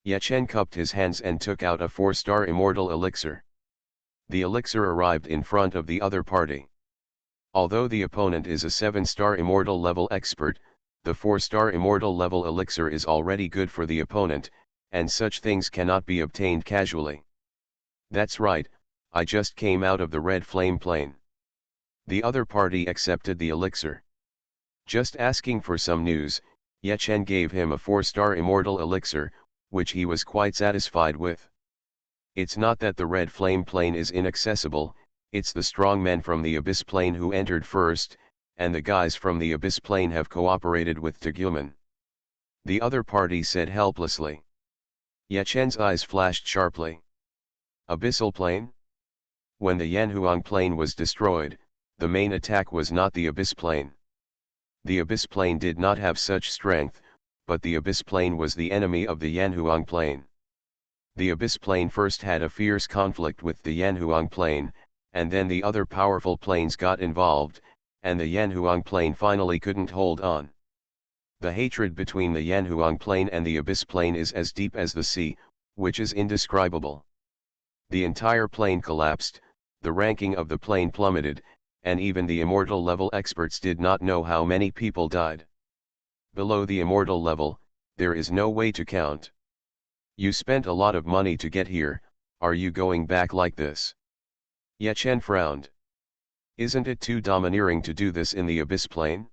Ye Chen cupped his hands and took out a 4-star immortal elixir. The elixir arrived in front of the other party. Although the opponent is a 7-star immortal level expert, the 4-star immortal level elixir is already good for the opponent, and such things cannot be obtained casually. That's right, I just came out of the red flame plane. The other party accepted the elixir. Just asking for some news, Ye Chen gave him a 4-star immortal elixir, which he was quite satisfied with. It's not that the red flame plane is inaccessible, it's the strong men from the abyss plane who entered first, and the guys from the abyss plane have cooperated with Tegumen. The other party said helplessly. Ye Chen's eyes flashed sharply. Abyssal plane? When the Yanhuang plane was destroyed, the main attack was not the abyss plane. The abyss plane did not have such strength, but the abyss plane was the enemy of the Yanhuang plane. The abyss plane first had a fierce conflict with the Yanhuang plane, and then the other powerful planes got involved, and the Yanhuang plane finally couldn't hold on. The hatred between the Yanhuang plane and the abyss plane is as deep as the sea, which is indescribable. The entire plane collapsed, the ranking of the plane plummeted, and even the immortal level experts did not know how many people died. Below the immortal level, there is no way to count. You spent a lot of money to get here, are you going back like this? Ye Chen frowned. Isn't it too domineering to do this in the abyss plane?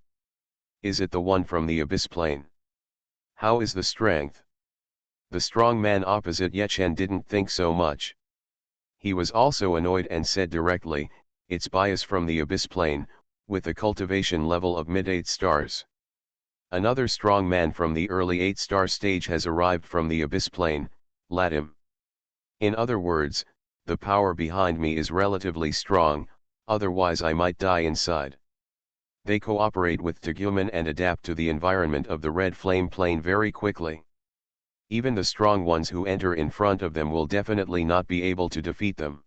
Is it the one from the abyss plane? How is the strength? The strong man opposite Ye Chen didn't think so much. He was also annoyed and said directly, it's bias from the abyss plane, with a cultivation level of mid-8 stars. Another strong man from the early 8-star stage has arrived from the abyss plane, Latim. In other words, the power behind me is relatively strong, otherwise I might die inside. They cooperate with Tegumen and adapt to the environment of the red flame plane very quickly. Even the strong ones who enter in front of them will definitely not be able to defeat them.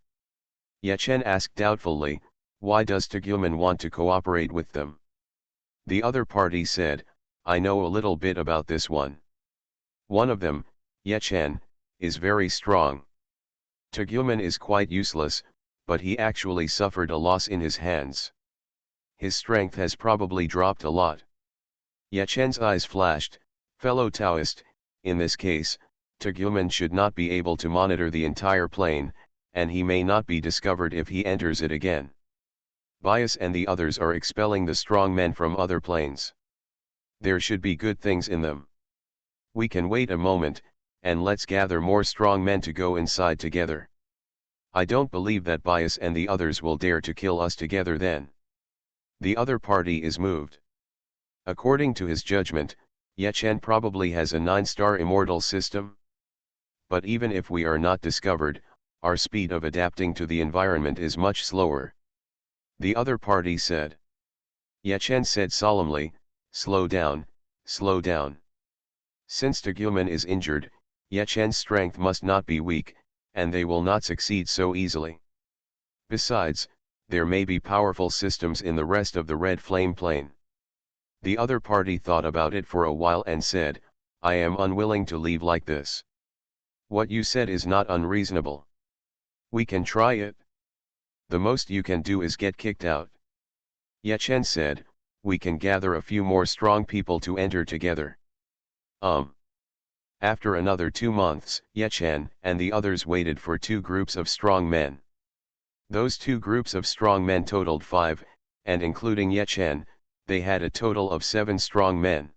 Yechen asked doubtfully, why does Tegumen want to cooperate with them? The other party said, I know a little bit about this one. One of them, Yechen, is very strong. Tegumen is quite useless, but he actually suffered a loss in his hands. His strength has probably dropped a lot. Yechen's eyes flashed, fellow Taoist, in this case, Tegumen should not be able to monitor the entire plane, and he may not be discovered if he enters it again. Bias and the others are expelling the strong men from other planes. There should be good things in them. We can wait a moment, and let's gather more strong men to go inside together. I don't believe that Bias and the others will dare to kill us together then. The other party is moved. According to his judgment, Yechen probably has a 9-star immortal system. But even if we are not discovered, our speed of adapting to the environment is much slower. The other party said. Yechen said solemnly, slow down, slow down. Since Tegumen is injured, Yechen's strength must not be weak, and they will not succeed so easily. Besides, there may be powerful systems in the rest of the red flame plane. The other party thought about it for a while and said, I am unwilling to leave like this. What you said is not unreasonable. We can try it. The most you can do is get kicked out. Yechen said, we can gather a few more strong people to enter together. After another 2 months, Yechen and the others waited for 2 groups of strong men. Those 2 groups of strong men totaled 5, and including Yechen, they had a total of 7 strong men.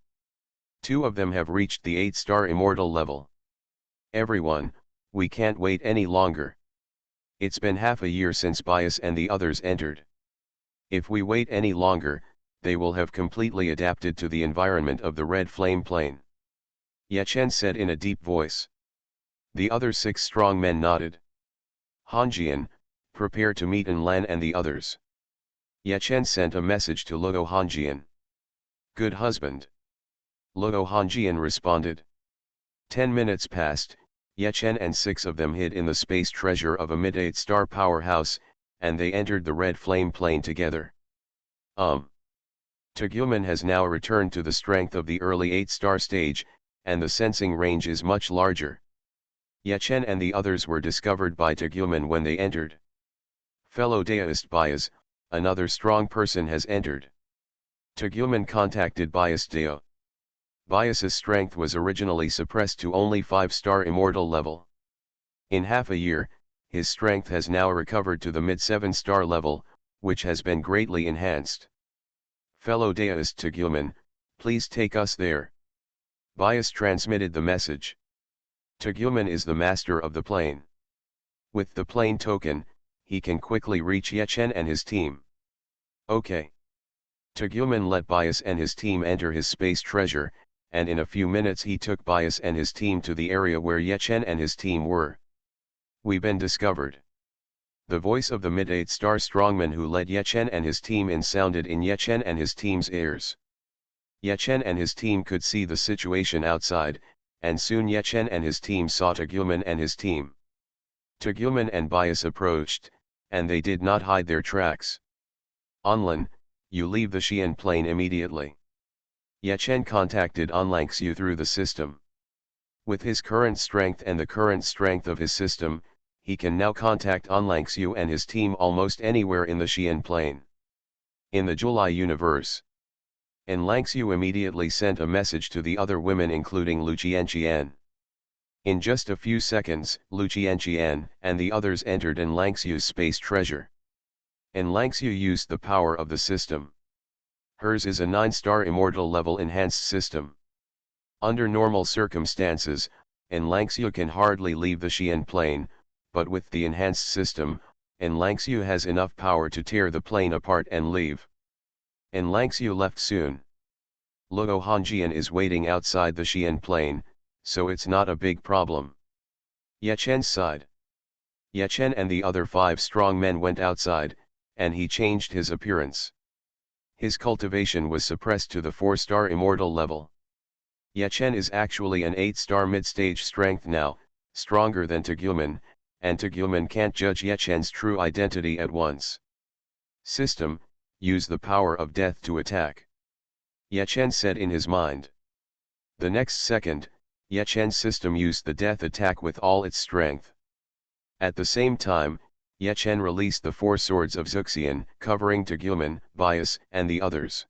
2 of them have reached the 8-star immortal level. Everyone, we can't wait any longer. It's been half a year since Bias and the others entered. If we wait any longer, they will have completely adapted to the environment of the red flame plane. Yechen said in a deep voice. The other 6 strong men nodded. Hanjian, prepare to meet Lan and the others. Yechen sent a message to Luo Hanjian. Good husband. Luo Hanjian responded. 10 minutes passed, Yechen and 6 of them hid in the space treasure of a mid-8-star powerhouse, and they entered the red flame plane together. Tegumen has now returned to the strength of the early 8-star stage, and the sensing range is much larger. Yechen and the others were discovered by Tegumen when they entered. Fellow Daoist Bias, another strong person has entered. Tegumen contacted Bias Dao. Bias's strength was originally suppressed to only 5-star immortal level. In half a year, his strength has now recovered to the mid-7-star level, which has been greatly enhanced. Fellow Daoist Tegumen, please take us there. Bias transmitted the message. Tegumen is the master of the plane. With the plane token, he can quickly reach Yechen and his team. Okay. Tegumen let Bias and his team enter his space treasure, and in a few minutes he took Bias and his team to the area where Yechen and his team were. We've been discovered. The voice of the mid-8-star strongman who led Yechen and his team in sounded in Yechen and his team's ears. Yechen and his team could see the situation outside, and soon Yechen and his team saw Tegumen and his team. Tegumen and Bias approached, and they did not hide their tracks. Onlan, you leave the Xian plane immediately. Yechen contacted Onlangxiu through the system. With his current strength and the current strength of his system, he can now contact Onlangxiu and his team almost anywhere in the Xian plane. In the July universe, Onlangxiu immediately sent a message to the other women including Lu Qianqian. In just a few seconds, Lu Qianqian and the others entered Onlangxiu's space treasure. Onlangxiu used the power of the system. Hers is a 9-star immortal level enhanced system. Under normal circumstances, Onlangxiu can hardly leave the Xian plane, but with the enhanced system, Onlangxiu has enough power to tear the plane apart and leave. Onlangxiu left soon. Luo Hanjian is waiting outside the Xian plane, so it's not a big problem. Yechen sighed. Yechen and the other 5 strong men went outside, and he changed his appearance. His cultivation was suppressed to the 4-star immortal level. Ye Chen is actually an 8-star mid-stage strength now, stronger than Tegumen, and Tegumen can't judge Ye Chen's true identity at once. System, use the power of death to attack. Ye Chen said in his mind. The next second, Ye Chen's system used the death attack with all its strength. At the same time, Ye Chen released the 4 swords of Xuxian, covering Tegumen, Bias, and the others.